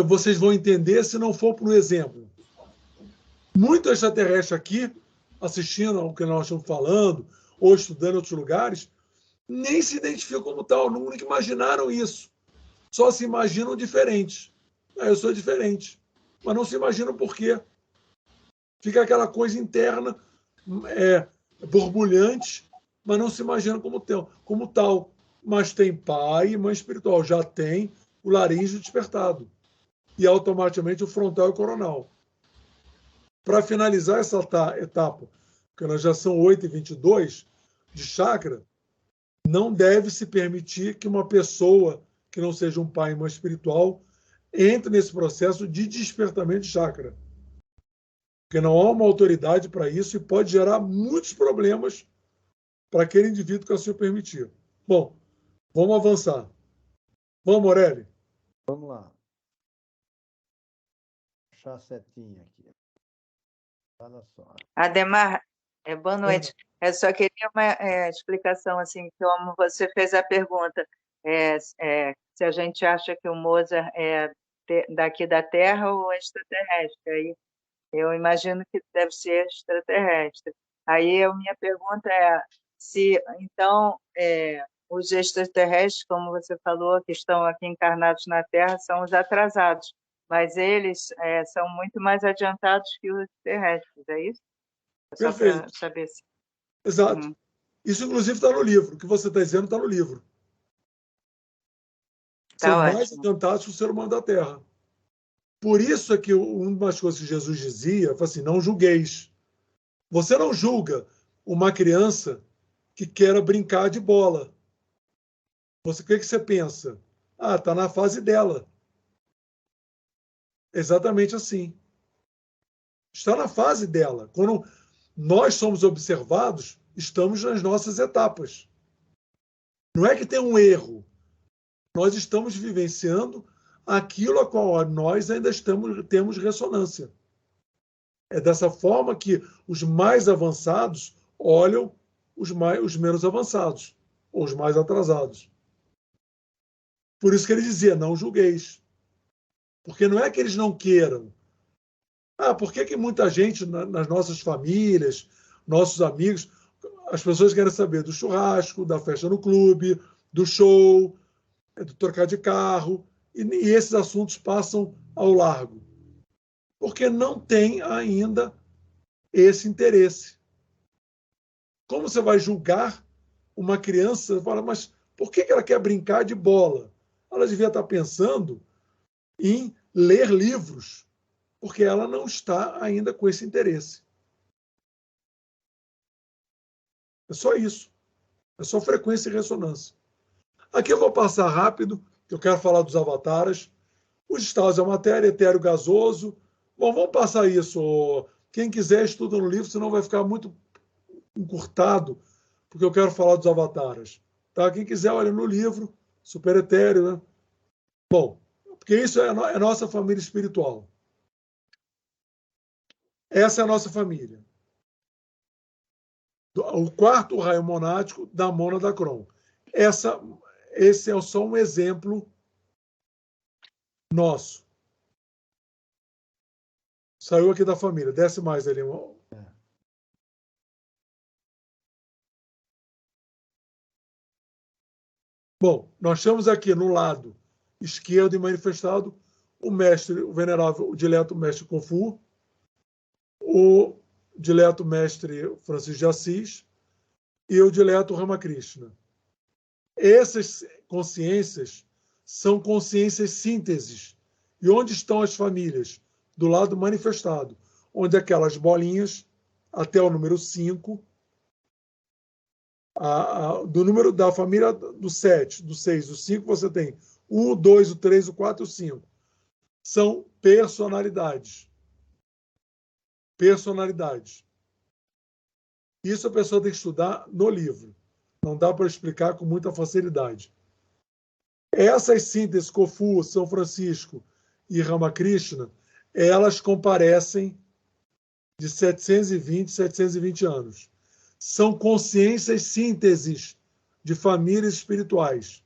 vocês vão entender se não for por um exemplo? Muito extraterrestre aqui, assistindo ao que nós estamos falando, ou estudando em outros lugares, nem se identificam como tal, nunca imaginaram isso. Só se imaginam diferentes. Eu sou diferente. Mas não se imaginam por quê. Fica aquela coisa interna, borbulhante, mas não se imaginam como tal. Mas tem pai e mãe espiritual. Já tem o laríngeo despertado. E automaticamente o frontal e o coronal. Para finalizar essa etapa, porque nós já são 8h22 de chakra, não deve se permitir que uma pessoa que não seja um pai e mãe espiritual entre nesse processo de despertamento de chakra. Porque não há uma autoridade para isso e pode gerar muitos problemas para aquele indivíduo que assim o permitir. Bom, vamos avançar. Vamos, Morelli? Vamos lá. Puxar a setinha aqui. Olha só. Ademar, boa noite. Eu só queria uma explicação, assim, como você fez a pergunta, se a gente acha que o Mozart é daqui da Terra ou extraterrestre. Aí eu imagino que deve ser extraterrestre. Aí a minha pergunta é se, então, os extraterrestres, como você falou, que estão aqui encarnados na Terra, são os atrasados, mas eles são muito mais adiantados que os terrestres, é isso? Só para saber se... Exato. Uhum. Isso, inclusive, está no livro. O que você está dizendo está no livro. São mais adiantados que o ser humano da Terra. Por isso é que uma das coisas que Jesus dizia foi assim, não julgueis. Você não julga uma criança que queira brincar de bola. O que você pensa? Está na fase dela. Exatamente assim. Está na fase dela. Quando nós somos observados, estamos nas nossas etapas. Não é que tem um erro. Nós estamos vivenciando aquilo a qual nós ainda temos ressonância. É dessa forma que os mais avançados olham os menos avançados, ou os mais atrasados. Por isso que ele dizia, não julgueis. Porque não é que eles não queiram. Por que muita gente nas nossas famílias, nossos amigos, as pessoas querem saber do churrasco, da festa no clube, do show, do trocar de carro, e esses assuntos passam ao largo. Porque não tem ainda esse interesse. Como você vai julgar uma criança? Você fala, mas por que ela quer brincar de bola? Ela devia estar pensando em ler livros, porque ela não está ainda com esse interesse. É só isso. É só frequência e ressonância. Aqui eu vou passar rápido, eu quero falar dos avatares. Os estados da matéria, etéreo gasoso. Bom, vamos passar isso. Quem quiser estuda no livro, senão vai ficar muito encurtado, porque eu quero falar dos avataras. Tá? Quem quiser, olha no livro, super etéreo, né? Bom, porque isso é a nossa família espiritual. Essa é a nossa família. O quarto raio monádico da mônada Cron. Esse é só um exemplo nosso. Saiu aqui da família. Desce mais ali. Bom, nós temos aqui no lado esquerdo e manifestado o mestre, o venerável, o dileto mestre Confu, o dileto mestre Francisco de Assis e o dileto Ramakrishna. Essas consciências são consciências sínteses. E onde estão as famílias? Do lado manifestado, onde aquelas bolinhas, até o número 5, do número da família do 7, do 6, do 5, você tem 1, 2, o 3, o 4 e o 5. São personalidades. Personalidades. Isso a pessoa tem que estudar no livro. Não dá para explicar com muita facilidade. Essas sínteses, Confu, São Francisco e Ramakrishna, elas comparecem de 720 anos. São consciências sínteses de famílias espirituais.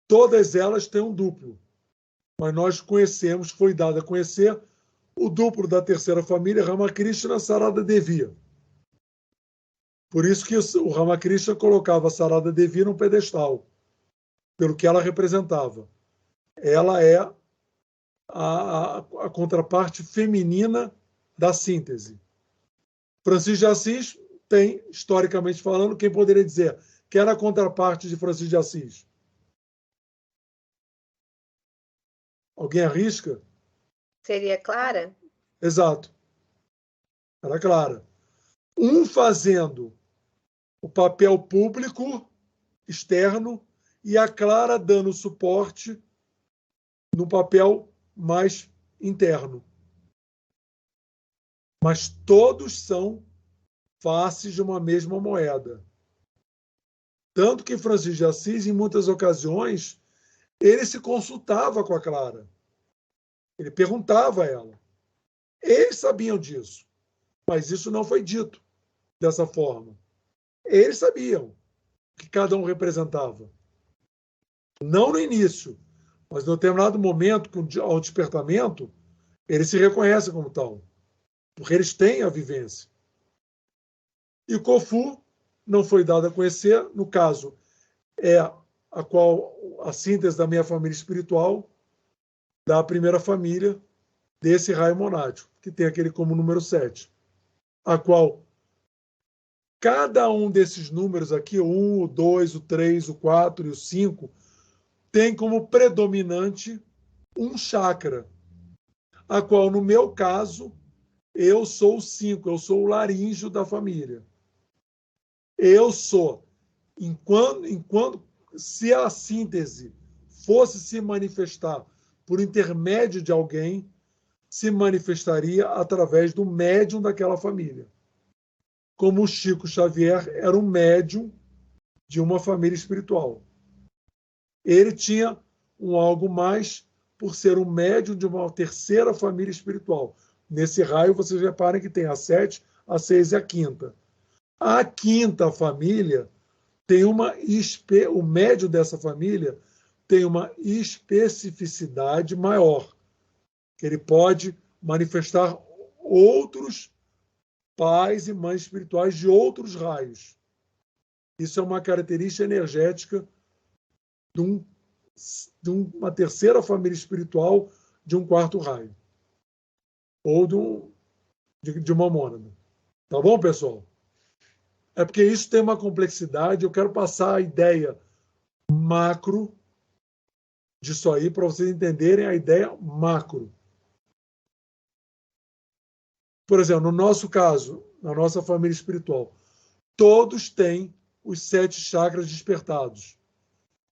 Todas elas têm um duplo. Mas nós conhecemos, foi dado a conhecer, o duplo da terceira família, Ramakrishna Sarada Devi. Por isso que o Ramakrishna colocava a Sarada Devi num pedestal, pelo que ela representava. Ela é a contraparte feminina da síntese. Francisco de Assis tem, historicamente falando, quem poderia dizer que era a contraparte de Francisco de Assis? Alguém arrisca? Seria Clara? Exato. Era Clara. Um fazendo o papel público, externo, e a Clara dando suporte no papel mais interno. Mas todos são faces de uma mesma moeda. Tanto que Francisco de Assis, em muitas ocasiões, ele se consultava com a Clara. Ele perguntava a ela. Eles sabiam disso, mas isso não foi dito dessa forma. Eles sabiam o que cada um representava. Não no início, mas em determinado momento, ao despertamento, eles se reconhecem como tal, porque eles têm a vivência. E Confu não foi dado a conhecer, no caso, é a síntese da minha família espiritual, da primeira família desse raio monádico, que tem aquele como número 7, a qual cada um desses números aqui, o 1, o 2, o 3, o 4 e o 5, tem como predominante um chakra, a qual, no meu caso, eu sou o 5, eu sou o laríngeo da família. Eu sou, enquanto se a síntese fosse se manifestar por intermédio de alguém, se manifestaria através do médium daquela família. Como o Chico Xavier era um médium de uma família espiritual. Ele tinha um algo mais por ser um médium de uma terceira família espiritual. Nesse raio, vocês reparem que tem a 7, a 6 e a 5ª. A 5ª família tem o médium dessa família tem uma especificidade maior, que ele pode manifestar outros pais e mães espirituais de outros raios. Isso é uma característica energética de uma terceira família espiritual de um quarto raio. Ou de uma mônada. Tá bom, pessoal? É porque isso tem uma complexidade. Eu quero passar a ideia macro disso aí para vocês entenderem a ideia macro. Por exemplo, no nosso caso, na nossa família espiritual, todos têm os 7 chakras despertados.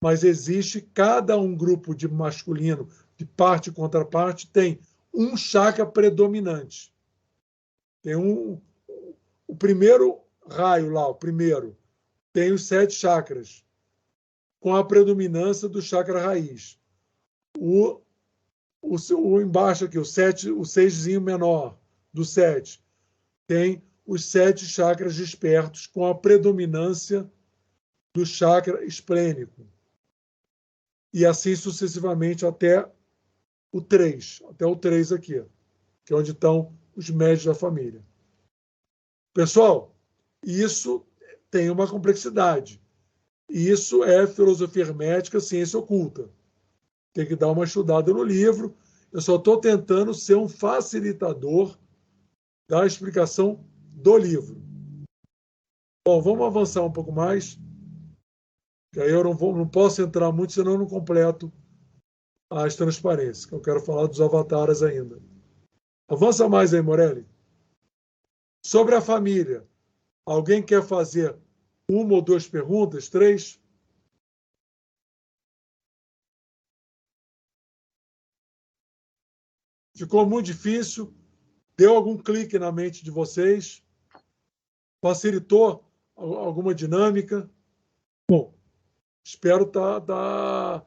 mas existe cada um grupo de masculino, de parte e contraparte, tem um chakra predominante. Tem o primeiro raio lá, o primeiro, tem os 7 chakras, com a predominância do chakra raiz. O embaixo aqui, o 6zinho menor do 7, tem os 7 chakras despertos, com a predominância do chakra esplênico. E assim sucessivamente até o 3 aqui, que é onde estão os médios da família. Pessoal, isso tem uma complexidade. Isso é filosofia hermética, ciência oculta. Tem que dar uma estudada no livro. Eu só estou tentando ser um facilitador da explicação do livro. Bom, vamos avançar um pouco mais, que aí eu não posso entrar muito, senão eu não completo as transparências, que eu quero falar dos avatares ainda. Avança mais aí, Morelli. Sobre a família, alguém quer fazer 1 ou 2 perguntas? 3? Ficou muito difícil? Deu algum clique na mente de vocês? Facilitou alguma dinâmica? Bom, espero estar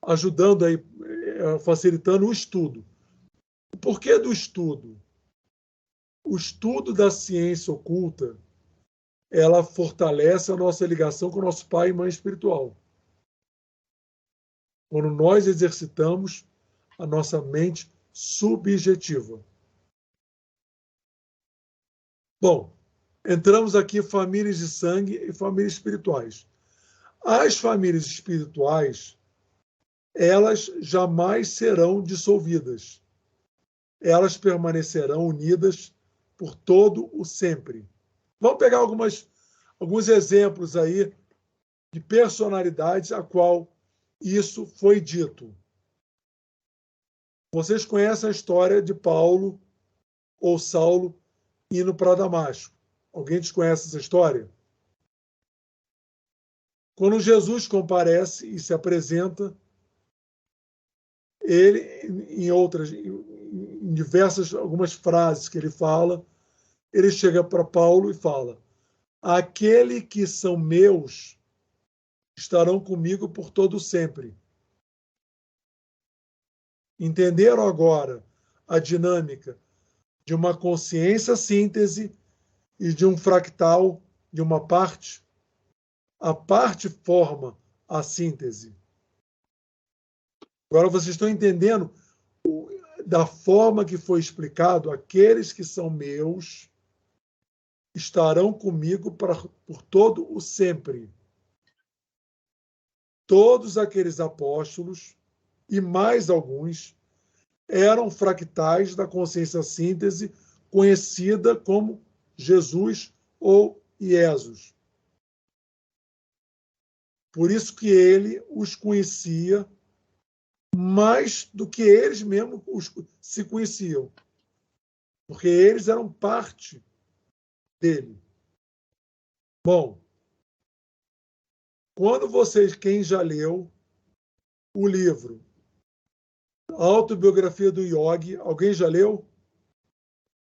ajudando aí, facilitando o estudo. O porquê do estudo? O estudo da ciência oculta, ela fortalece a nossa ligação com o nosso pai e mãe espiritual. Quando nós exercitamos a nossa mente subjetiva. Bom, entramos aqui famílias de sangue e famílias espirituais. As famílias espirituais, elas jamais serão dissolvidas. Elas permanecerão unidas por todo o sempre. Vamos pegar alguns exemplos aí de personalidades a qual isso foi dito. Vocês conhecem a história de Paulo ou Saulo indo para Damasco. Alguém desconhece essa história? Quando Jesus comparece e se apresenta, ele, em diversas, algumas frases que ele fala, ele chega para Paulo e fala: aquele que são meus estarão comigo por todo sempre. Entenderam agora a dinâmica de uma consciência síntese e de um fractal de uma parte? A parte forma a síntese. Agora vocês estão entendendo da forma que foi explicado: aqueles que são meus estarão comigo por todo o sempre. Todos aqueles apóstolos, e mais alguns, eram fractais da consciência síntese, conhecida como Jesus ou Iesus. Por isso que ele os conhecia mais do que eles mesmos se conheciam. Porque eles eram parte dele. Bom, quem já leu o livro Autobiografia do Yogi, alguém já leu?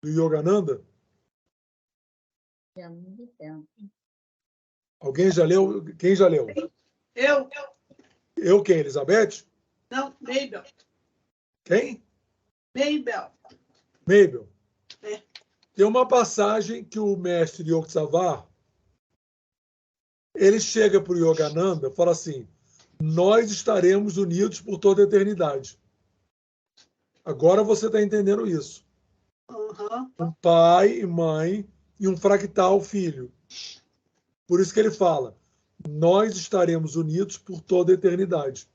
Do Yogananda? Alguém já leu? Quem já leu? Eu. Eu quem? Elizabeth? Não, Mabel. Quem? Mabel. Mabel. É. Tem uma passagem que o mestre Yogyakarta, ele chega para o Yogananda e fala assim: nós estaremos unidos por toda a eternidade. Agora você está entendendo isso. Uhum. Um pai e mãe e um fractal filho. Por isso que ele fala: nós estaremos unidos por toda a eternidade.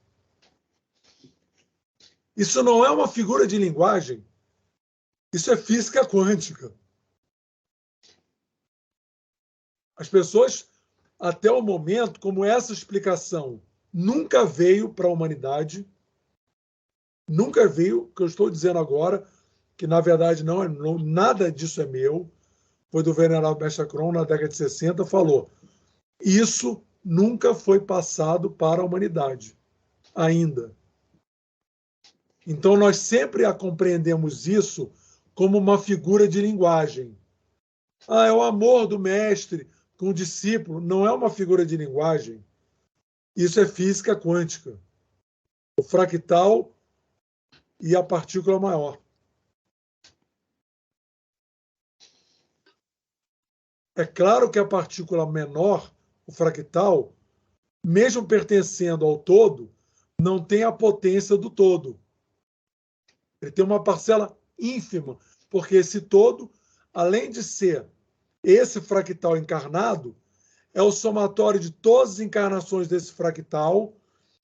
Isso não é uma figura de linguagem. Isso é física quântica. As pessoas, até o momento, como essa explicação nunca veio para a humanidade, nunca veio, o que eu estou dizendo agora, que na verdade nada disso é meu, foi do venerável Mestre Kron, na década de 60, falou: isso nunca foi passado para a humanidade, ainda. Então, nós sempre compreendemos isso como uma figura de linguagem. É o amor do mestre com o discípulo. Não é uma figura de linguagem. Isso é física quântica. O fractal e a partícula maior. É claro que a partícula menor, o fractal, mesmo pertencendo ao todo, não tem a potência do todo. Ele tem uma parcela ínfima, porque esse todo, além de ser esse fractal encarnado, é o somatório de todas as encarnações desse fractal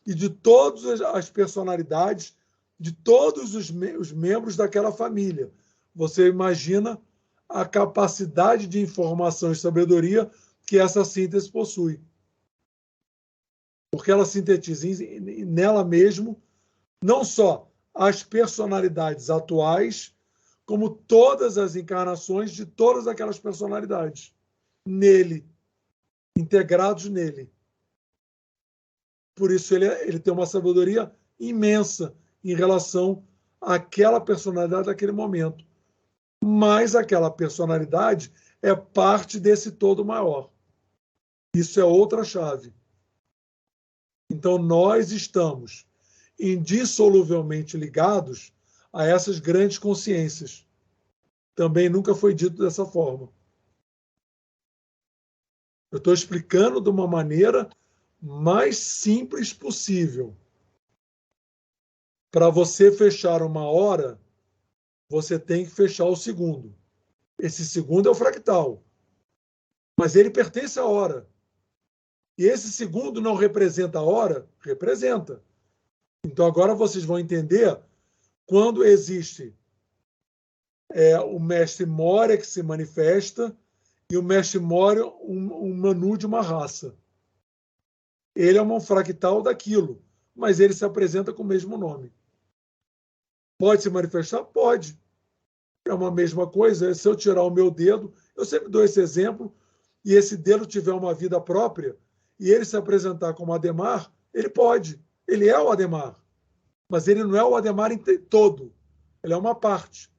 e de todas as personalidades de todos os membros daquela família. Você imagina a capacidade de informação e sabedoria que essa síntese possui. Porque ela sintetiza nela mesmo não só as personalidades atuais, como todas as encarnações de todas aquelas personalidades. Nele, integrados nele. Por isso ele tem uma sabedoria imensa em relação àquela personalidade daquele momento. Mas aquela personalidade é parte desse todo maior. Isso é outra chave. Então, nós estamos indissoluvelmente ligados a essas grandes consciências. Também nunca foi dito dessa forma. Eu estou explicando de uma maneira mais simples possível. Para você fechar uma hora, você tem que fechar o segundo. Esse segundo é o fractal. Mas ele pertence à hora. E esse segundo não representa a hora? Representa. Então agora vocês vão entender quando existe o mestre Moria que se manifesta e o mestre Moria, um Manu de uma raça. Ele é um fractal daquilo, mas ele se apresenta com o mesmo nome. Pode se manifestar? Pode. É uma mesma coisa. Se eu tirar o meu dedo, eu sempre dou esse exemplo, e esse dedo tiver uma vida própria, e ele se apresentar como Ademar, ele pode. Ele é o Ademar. Mas ele não é o Ademar todo. Ele é uma parte.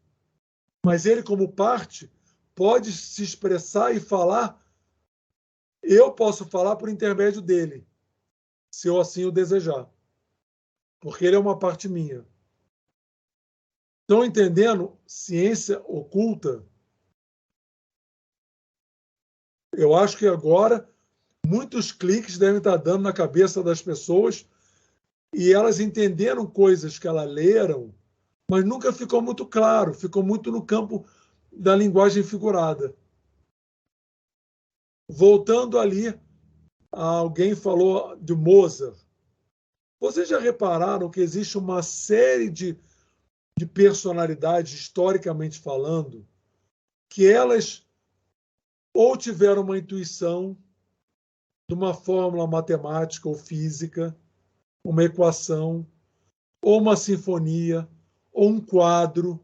Mas ele, como parte, pode se expressar e falar. Eu posso falar por intermédio dele, se eu assim o desejar. Porque ele é uma parte minha. Estão entendendo? Ciência oculta. Eu acho que agora muitos cliques devem estar dando na cabeça das pessoas e elas entenderam coisas que elas leram, mas nunca ficou muito claro, ficou muito no campo da linguagem figurada. Voltando ali, alguém falou de Mozart. Vocês já repararam que existe uma série de personalidades, historicamente falando, que elas ou tiveram uma intuição de uma fórmula matemática ou física, uma equação, ou uma sinfonia, ou um quadro.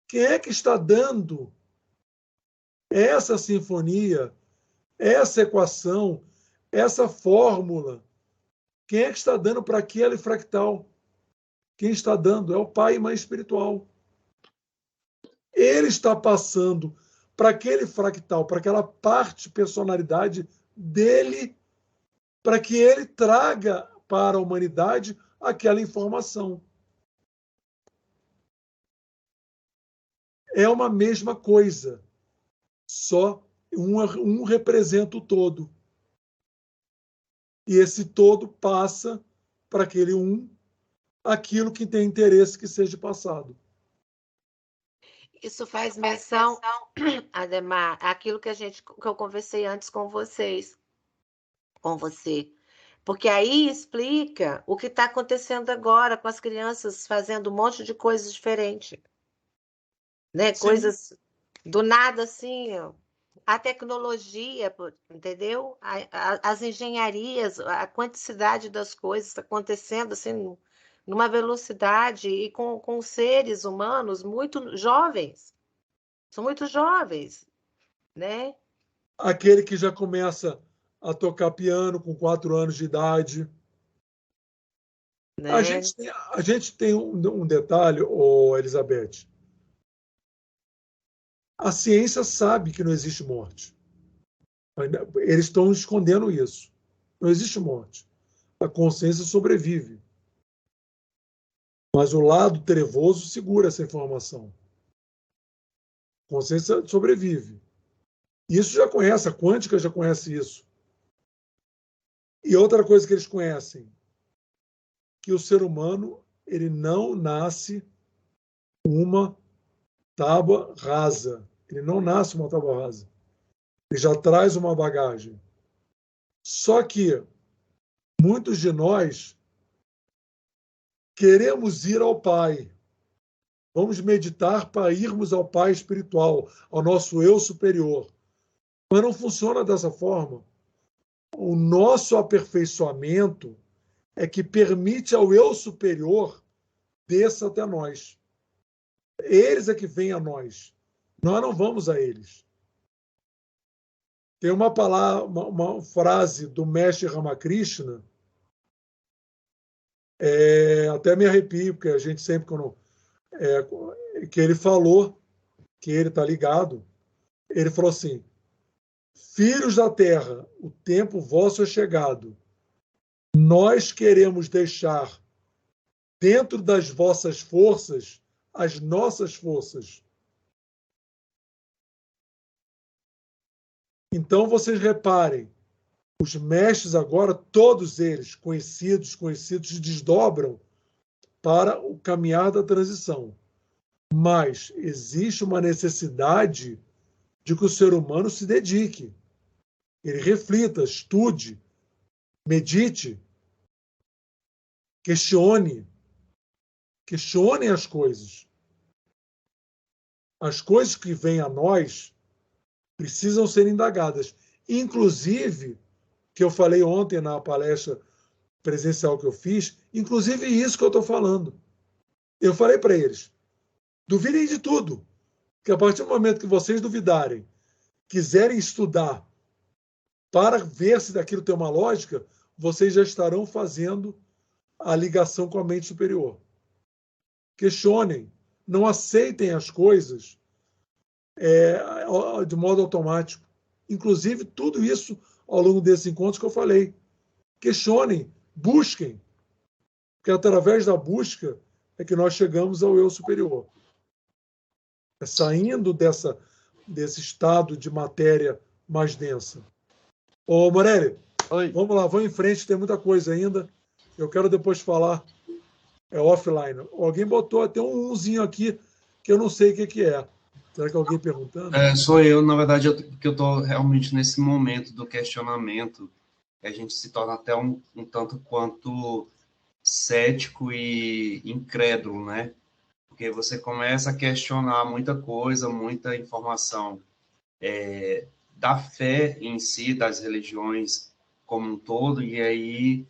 Quem é que está dando essa sinfonia, essa equação, essa fórmula? Quem é que está dando para aquele fractal? Quem está dando é o pai e mãe espiritual. Ele está passando para aquele fractal, para aquela parte, personalidade dele, para que ele traga para a humanidade aquela informação. É uma mesma coisa, só um representa o todo. E esse todo passa para aquele aquilo que tem interesse que seja passado. Isso faz menção, Ademar, aquilo que eu conversei antes com você. Porque aí explica o que está acontecendo agora com as crianças fazendo um monte de coisas diferentes. Né? Coisas do nada, assim, a tecnologia, entendeu? As engenharias, a quantidade das coisas acontecendo assim, numa velocidade e com seres humanos muito jovens. São muito jovens, né? Aquele que já começa a tocar piano com 4 anos de idade. Né? A gente tem um detalhe, Elizabeth. A ciência sabe que não existe morte. Eles estão escondendo isso. Não existe morte. A consciência sobrevive. Mas o lado trevoso segura essa informação. A consciência sobrevive. Isso já conhece, a quântica já conhece isso. E outra coisa que eles conhecem, que o ser humano ele não nasce uma tábua rasa. Ele não nasce uma tábua rasa. Ele já traz uma bagagem. Só que muitos de nós queremos ir ao Pai. Vamos meditar para irmos ao Pai espiritual, ao nosso eu superior. Mas não funciona dessa forma. O nosso aperfeiçoamento é que permite ao eu superior desça até nós. Eles é que vêm a nós. Nós não vamos a eles. Tem uma frase do mestre Ramakrishna, até me arrepio, porque a gente sempre, que ele falou, que ele está ligado, ele falou assim: filhos da terra, o tempo vosso é chegado. Nós queremos deixar dentro das vossas forças as nossas forças. Então, vocês reparem, os mestres agora, todos eles, conhecidos, desdobram para o caminhar da transição. Mas existe uma necessidade de que o ser humano se dedique. Ele reflita, estude, medite, questione as coisas. As coisas que vêm a nós precisam ser indagadas. Inclusive, que eu falei ontem na palestra presencial que eu fiz, inclusive isso que eu estou falando. Eu falei para eles, duvidem de tudo, que a partir do momento que vocês duvidarem, quiserem estudar para ver se daquilo tem uma lógica, vocês já estarão fazendo a ligação com a mente superior. Questionem, não aceitem as coisas de modo automático. Inclusive, tudo isso ao longo desses encontros que eu falei. Questionem, busquem, porque através da busca é que nós chegamos ao eu superior. Saindo desse estado de matéria mais densa. Ô, Morelli, Oi. Vamos lá, vamos em frente, tem muita coisa ainda. Eu quero depois falar offline. Alguém botou até um umzinho aqui que eu não sei o que é. Será que alguém perguntando? Sou eu, na verdade, porque eu estou realmente nesse momento do questionamento. A gente se torna até um tanto quanto cético e incrédulo, né? Porque você começa a questionar muita coisa, muita informação da fé em si, das religiões como um todo, e aí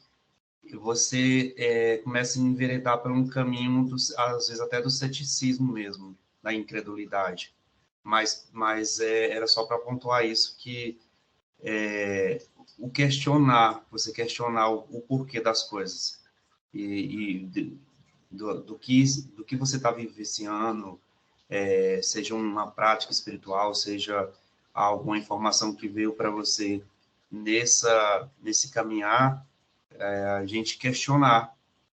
você começa a enveredar por um caminho, às vezes até do ceticismo mesmo, da incredulidade. Mas era só para pontuar isso, que você questionar o porquê das coisas do que você está vivenciando, seja uma prática espiritual, seja alguma informação que veio para você nesse caminhar, a gente questionar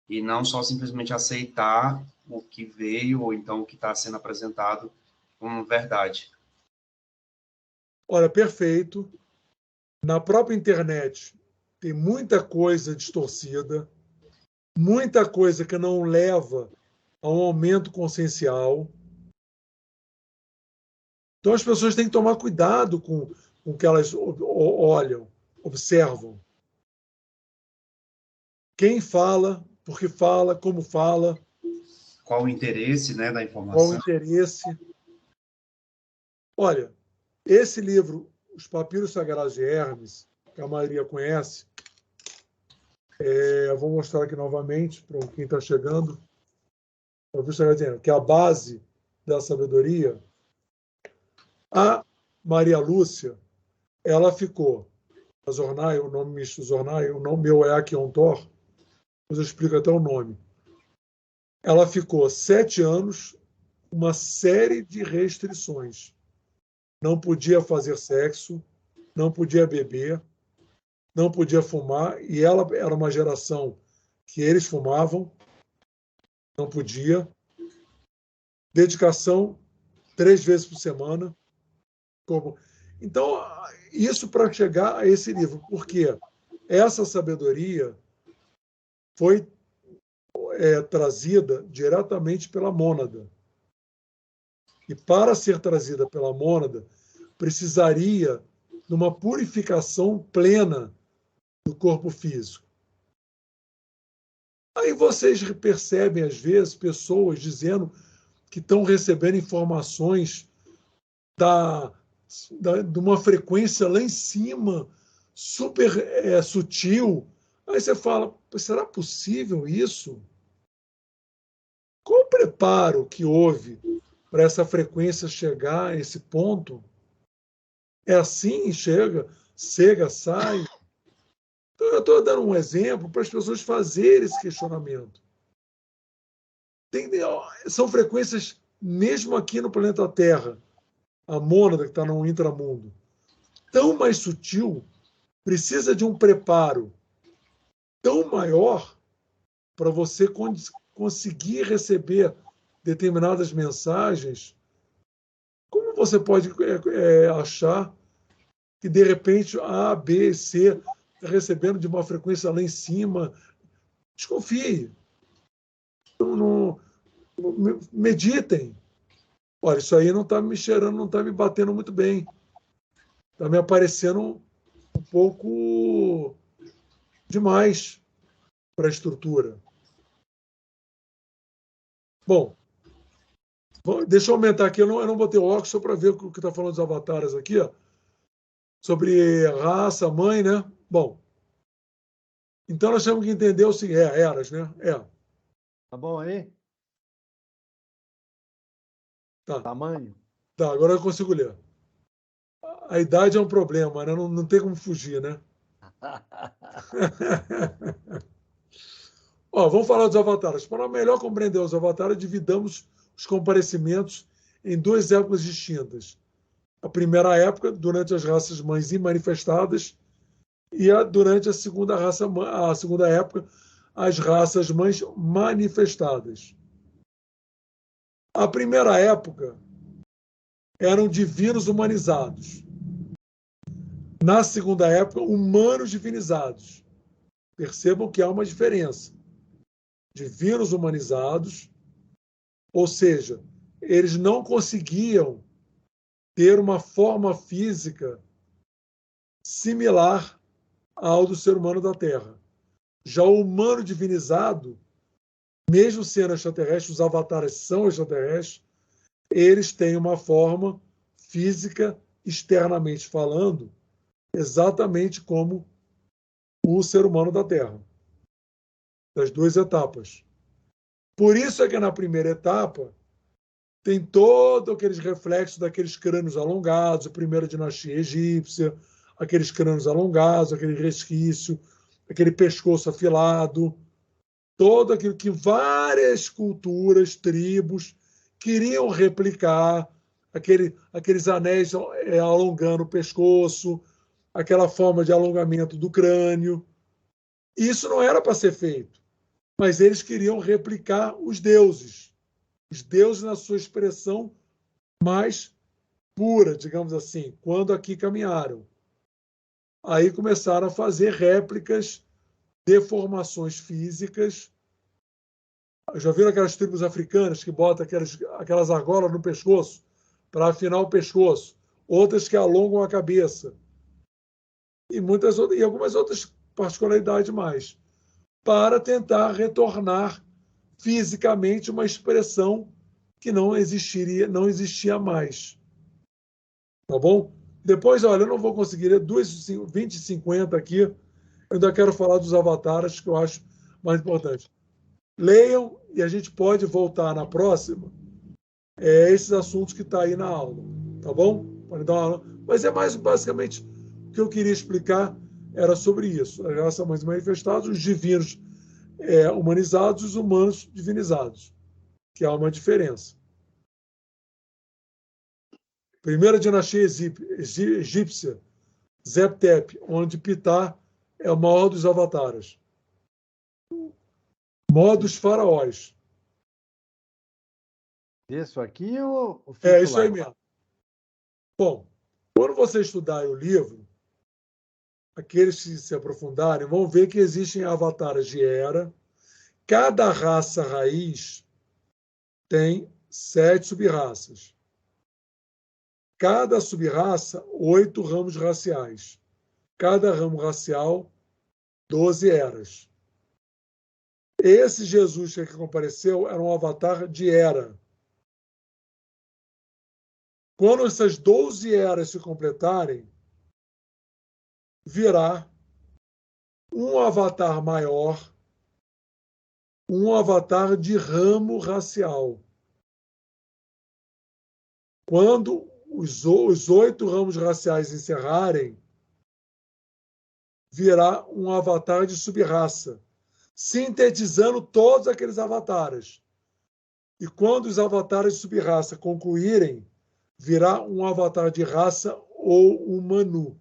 e não só simplesmente aceitar o que veio ou então o que está sendo apresentado como verdade. Olha, perfeito. Na própria internet tem muita coisa distorcida, muita coisa que não leva a um aumento consciencial. Então as pessoas têm que tomar cuidado com o que elas olham, observam. Quem fala, por que fala, como fala. Qual o interesse, né, da informação? Qual o interesse. Olha, esse livro, Os Papiros Sagrados de Hermes, que a maioria conhece, eu vou mostrar aqui novamente para quem está chegando, que é a base da sabedoria. A Maria Lúcia, ela ficou a Zornai, o nome misto Zornai, o nome meu é Akion Tor, mas eu explico até o nome. Ela ficou 7 anos, uma série de restrições. Não podia fazer sexo, não podia beber, não podia fumar, e ela era uma geração que eles fumavam, não podia. Dedicação 3 vezes por semana. Então, isso para chegar a esse nível, porque essa sabedoria foi trazida diretamente pela mônada. E para ser trazida pela mônada, precisaria de uma purificação plena do corpo físico. Aí vocês percebem, às vezes, pessoas dizendo que estão recebendo informações de uma frequência lá em cima, super sutil. Aí você fala, será possível isso? Qual o preparo que houve para essa frequência chegar a esse ponto? É assim, chega, sai. Então, eu estou dando um exemplo para as pessoas fazerem esse questionamento. São frequências, mesmo aqui no planeta Terra, a mônada que está no intramundo, tão mais sutil, precisa de um preparo tão maior para você conseguir receber determinadas mensagens. Como você pode achar que, de repente, A, B, C está recebendo de uma frequência lá em cima? Desconfie. Não, meditem. Olha, isso aí não está me cheirando, não está me batendo muito bem. Está me aparecendo um pouco demais para a estrutura. Bom, deixa eu aumentar aqui. Eu não botei o óculos só para ver o que está falando dos avatares aqui. Ó. Sobre raça, mãe, né? Bom, então nós temos que entender o seguinte. Eras, né? Tá bom aí? Tá. Tamanho? Tá, agora eu consigo ler. A idade é um problema, né? Não tem como fugir, né? Ó, vamos falar dos avatares. Para melhor compreender os avatares, dividamos os comparecimentos em 2 épocas distintas. A primeira época, durante as raças mães imanifestadas, e durante a segunda época, as raças mães manifestadas. A primeira época eram divinos humanizados. Na segunda época, humanos divinizados. Percebam que há uma diferença. Divinos humanizados, ou seja, eles não conseguiam ter uma forma física similar ao do ser humano da Terra. Já o humano divinizado, mesmo sendo extraterrestre, os avatares são extraterrestres, eles têm uma forma física, externamente falando, exatamente como o ser humano da Terra. Das 2 etapas. Por isso é que na primeira etapa tem todos aqueles reflexos daqueles crânios alongados, a primeira dinastia egípcia, aqueles crânios alongados, aquele resquício, aquele pescoço afilado, todo aquilo que várias culturas, tribos, queriam replicar, aqueles anéis alongando o pescoço, aquela forma de alongamento do crânio. Isso não era para ser feito, mas eles queriam replicar os deuses na sua expressão mais pura, digamos assim, quando aqui caminharam. Aí começaram a fazer réplicas, deformações físicas. Já viram aquelas tribos africanas que botam aquelas argolas no pescoço para afinar o pescoço? Outras que alongam a cabeça. E algumas outras particularidades mais. Para tentar retornar fisicamente uma expressão que não existia mais. Tá bom? Depois, olha, eu não vou conseguir ler 20 e 50 aqui. Eu ainda quero falar dos avatares, que eu acho mais importante. Leiam e a gente pode voltar na próxima esses assuntos que está aí na aula. Tá bom? Pode dar uma aula. Mas é mais basicamente o que eu queria explicar era sobre isso. As raças humanas manifestadas, os divinos humanizados e os humanos divinizados, que há uma diferença. Primeira dinastia egípcia, Zep-Tep, onde Ptah é o maior dos avataras. Maior dos faraós. Isso aqui ou o Isso aí mesmo. Bom, quando você estudar o livro, aqueles que se aprofundarem vão ver que existem avatares de Hera. Cada raça raiz tem 7 sub-raças. Cada sub-raça, 8 ramos raciais. Cada ramo racial, 12 eras. Esse Jesus que compareceu era um avatar de Hera. Quando essas 12 eras se completarem, virá um avatar maior, um avatar de ramo racial. Quando os 8 ramos raciais encerrarem, virá um avatar de sub-raça, sintetizando todos aqueles avatares. E quando os avatares de sub-raça concluírem, virá um avatar de raça ou um Manu.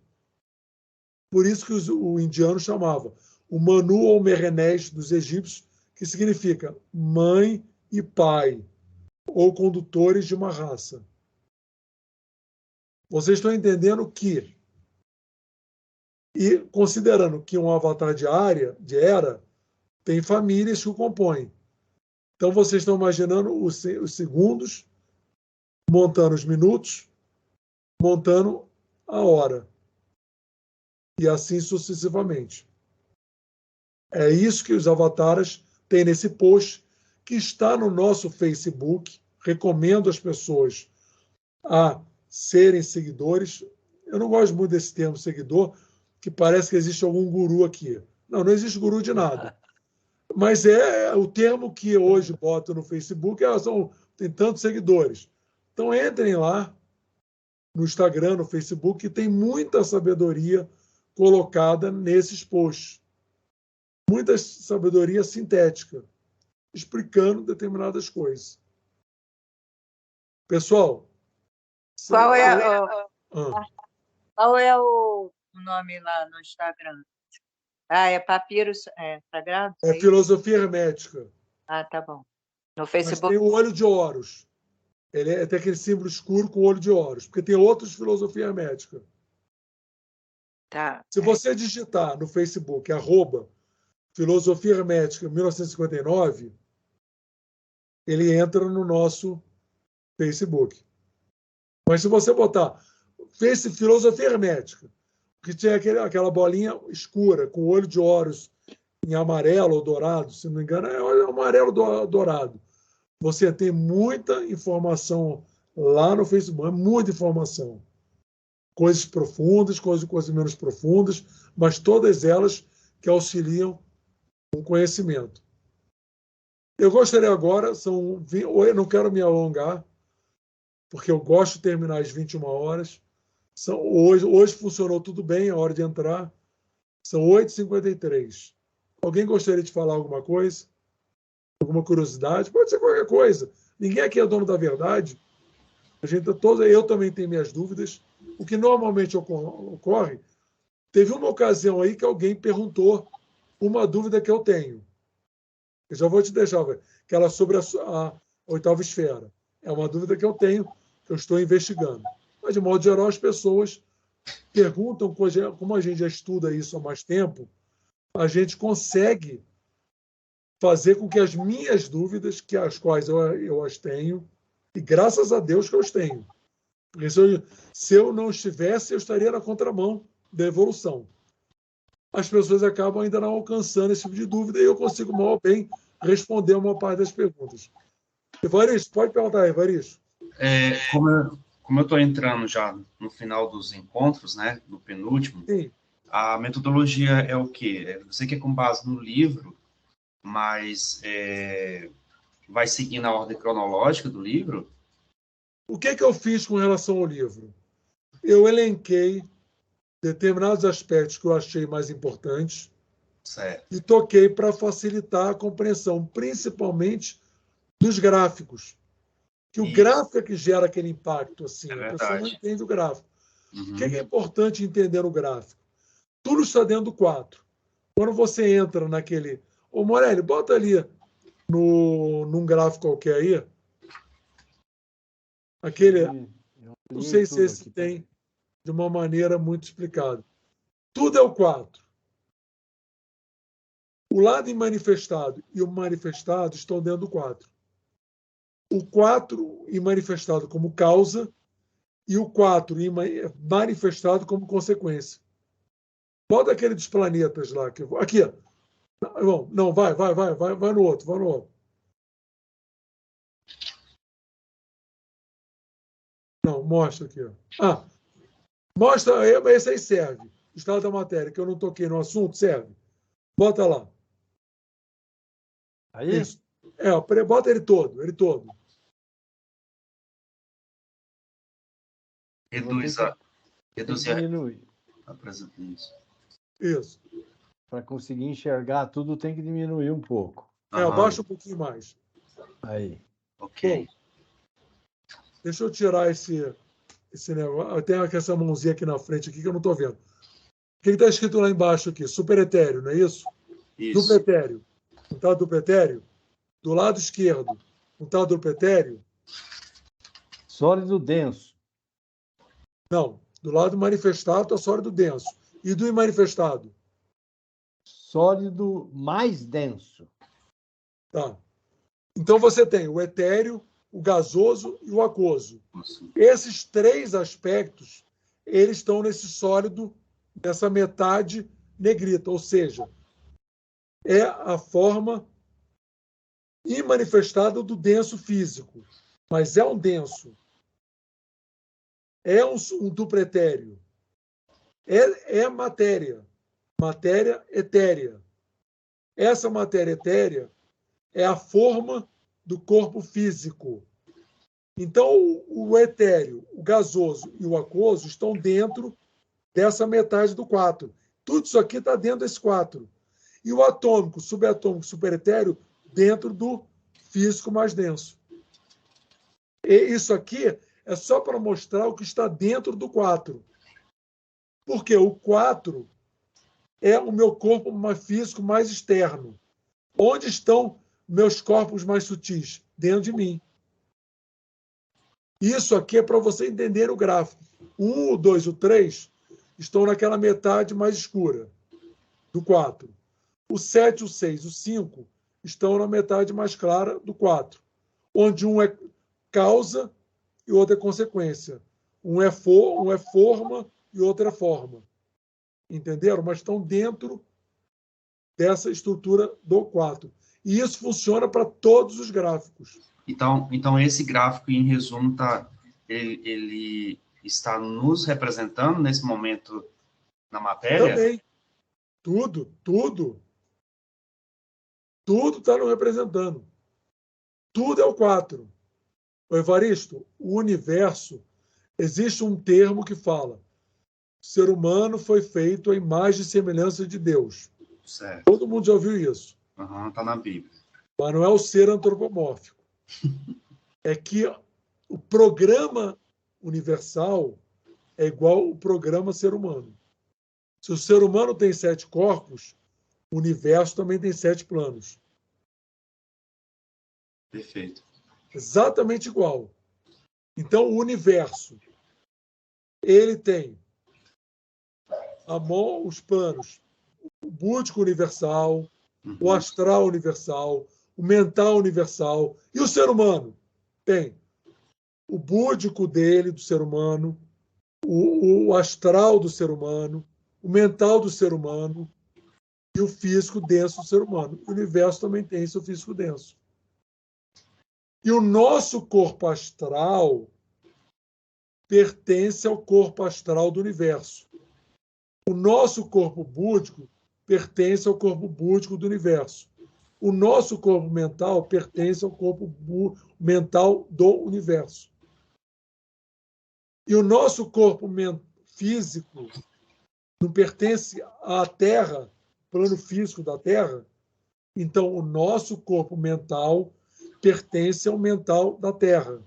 Por isso que o indiano chamava o Manu ou Merenés dos egípcios, que significa mãe e pai, ou condutores de uma raça. Vocês estão entendendo que, e considerando que um avatar de Hera, tem famílias que o compõem. Então, vocês estão imaginando os segundos, montando os minutos, montando a hora. E assim sucessivamente. É isso que os avatares têm nesse post, que está no nosso Facebook. Recomendo às pessoas a serem seguidores. Eu não gosto muito desse termo seguidor, que parece que existe algum guru aqui. Não, não existe guru de nada. Mas é o termo que hoje boto no Facebook, tem tantos seguidores. Então entrem lá no Instagram, no Facebook, que tem muita sabedoria colocada nesses posts. Muita sabedoria sintética, explicando determinadas coisas. Pessoal, qual é o nome lá no Instagram? É Papiro Sagrado? É Filosofia Hermética. Ah, tá bom. No Mas Facebook. tem o olho de Horus. Ele tem aquele símbolo escuro com o olho de Horus, porque tem outros de Filosofia Hermética. Tá. Se você digitar no Facebook, @Filosofia Hermética 1959, ele entra no nosso Facebook. Mas se você botar Filosofia Hermética, que tinha aquela bolinha escura, com o olho de Horus em amarelo ou dourado, se não me engano, é amarelo dourado. Você tem muita informação lá no Facebook, muita informação. Coisas profundas, coisas menos profundas, mas todas elas que auxiliam o conhecimento. Eu gostaria agora, eu não quero me alongar, porque eu gosto de terminar às 21 horas. Hoje funcionou tudo bem, a hora de entrar. São 8h53. Alguém gostaria de falar alguma coisa? Alguma curiosidade? Pode ser qualquer coisa. Ninguém aqui é dono da verdade. Eu também tenho minhas dúvidas. O que normalmente ocorre, teve uma ocasião aí que alguém perguntou uma dúvida que eu tenho. Eu já vou te deixar, que ela é sobre a 8ª esfera. É uma dúvida que eu tenho, que eu estou investigando. Mas, de modo geral, as pessoas perguntam, como a gente já estuda isso há mais tempo, a gente consegue fazer com que as minhas dúvidas, as quais eu as tenho, e graças a Deus que eu as tenho. Porque se eu não estivesse, eu estaria na contramão da evolução. As pessoas acabam ainda não alcançando esse tipo de dúvida e eu consigo, mal bem, responder uma parte das perguntas. Evaristo, pode perguntar, Evaristo. Como eu estou entrando já no final dos encontros, né, no penúltimo, Sim. A metodologia é o quê? Eu sei que é com base no livro, mas vai seguir na ordem cronológica do livro? O que eu fiz com relação ao livro? Eu elenquei determinados aspectos que eu achei mais importantes Certo. e toquei para facilitar a compreensão, principalmente dos gráficos. Que o Isso. gráfico é que gera aquele impacto. Assim, É a pessoa não verdade. entende o gráfico. Uhum. O que é importante entender no gráfico? Tudo está dentro do 4. Quando você entra naquele... Ô, Morelli, bota ali num gráfico qualquer aí. Aquele... Eu Não olhei sei se tudo esse aqui. tem de uma maneira muito explicada. Tudo é o 4. O lado imanifestado e o manifestado estão dentro do 4. O 4 imanifestado como causa e o 4 manifestado como consequência. Bota aquele dos planetas lá. Aqui. Não, vai no outro. Não, mostra aqui. Mostra, esse aí serve. O estado da matéria, que eu não toquei no assunto, serve. Bota lá. Aí? Isso. Bota ele todo. Reduz Tem que diminuir. Isso. Para conseguir enxergar tudo, tem que diminuir um pouco. Abaixa um pouquinho mais. Aí. Ok. Bom, deixa eu tirar esse negócio. Tem essa mãozinha aqui na frente aqui que eu não estou vendo. O que está escrito lá embaixo aqui? Superetéreo, não é isso? Isso. Dupletéreo. Não está dupletéreo? Do lado esquerdo, não está dupletéreo? Sólido denso. Não. Do lado manifestado está sólido denso. E do imanifestado? Sólido mais denso. Tá. Então você tem o etéreo, o gasoso e o aquoso. Esses 3 aspectos, eles estão nesse sólido, nessa metade negrita, ou seja, é a forma imanifestada do denso físico, mas é um denso. É um dupletéreo. É matéria etérea. Essa matéria etérea é a forma do corpo físico. Então, o etéreo, o gasoso e o aquoso estão dentro dessa metade do 4. Tudo isso aqui está dentro desse 4. E o atômico, subatômico, superetéreo, dentro do físico mais denso. E isso aqui é só para mostrar o que está dentro do 4. Porque o 4 é o meu corpo mais físico mais externo. Onde estão meus corpos mais sutis? Dentro de mim. Isso aqui é para você entender o gráfico. O 1, o 2 e o 3 estão naquela metade mais escura do 4. O 7, o 6 e o 5 estão na metade mais clara do 4, onde um é causa e o outro é consequência. Um é forma e o outro é forma. Entenderam? Mas estão dentro dessa estrutura do 4. E isso funciona para todos os gráficos. Então esse gráfico, em resumo, ele está nos representando nesse momento na matéria? Também. Tudo está nos representando. Tudo é o 4. O Evaristo, o universo, existe um termo que fala: o ser humano foi feito à imagem e semelhança de Deus. Certo. Todo mundo já ouviu isso. Está na Bíblia. Mas não é o ser antropomórfico. É que o programa universal é igual ao programa ser humano. Se o ser humano tem 7 corpos, o universo também tem 7 planos. Perfeito. Exatamente igual. Então, o universo, ele tem os planos, o búdico universal, o astral universal, o mental universal. E o ser humano tem o búdico dele, do ser humano, o astral do ser humano, o mental do ser humano e o físico denso do ser humano. O universo também tem seu físico denso. E o nosso corpo astral pertence ao corpo astral do universo. O nosso corpo búdico pertence ao corpo búdico do universo. O nosso corpo mental pertence ao corpo mental do universo. E o nosso corpo físico não pertence à Terra, plano físico da Terra, então o nosso corpo mental pertence ao mental da Terra.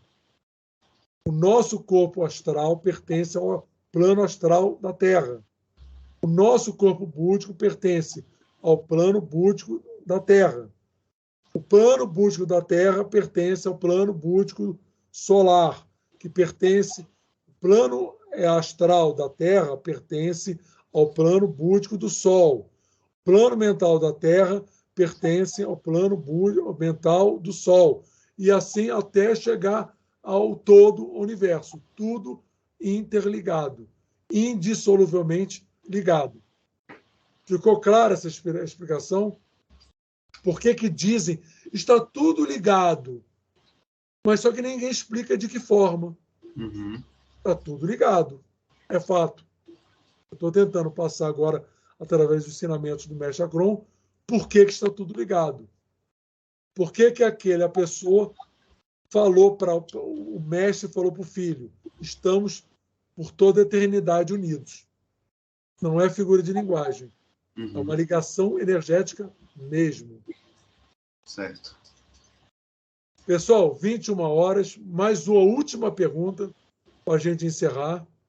O nosso corpo astral pertence ao plano astral da Terra. O nosso corpo búdico pertence ao plano búdico da Terra. O plano búdico da Terra pertence ao plano búdico solar, que pertence, o plano astral da Terra pertence ao plano búdico do Sol. O plano mental da Terra pertence ao plano búdico mental do Sol. E assim até chegar ao todo universo, tudo interligado, indissoluvelmente ligado. Ficou clara essa explicação? Por que dizem está tudo ligado? Mas só que ninguém explica de que forma. Está tudo ligado. É fato. Eu estou tentando passar agora, através dos ensinamentos do Mestre Agron, por que está tudo ligado. Por que a pessoa falou para o mestre falou para o filho, estamos por toda a eternidade unidos. Não é figura de linguagem. É uma ligação energética mesmo. Certo. Pessoal, 21 horas, mais uma última pergunta para a gente encerrar.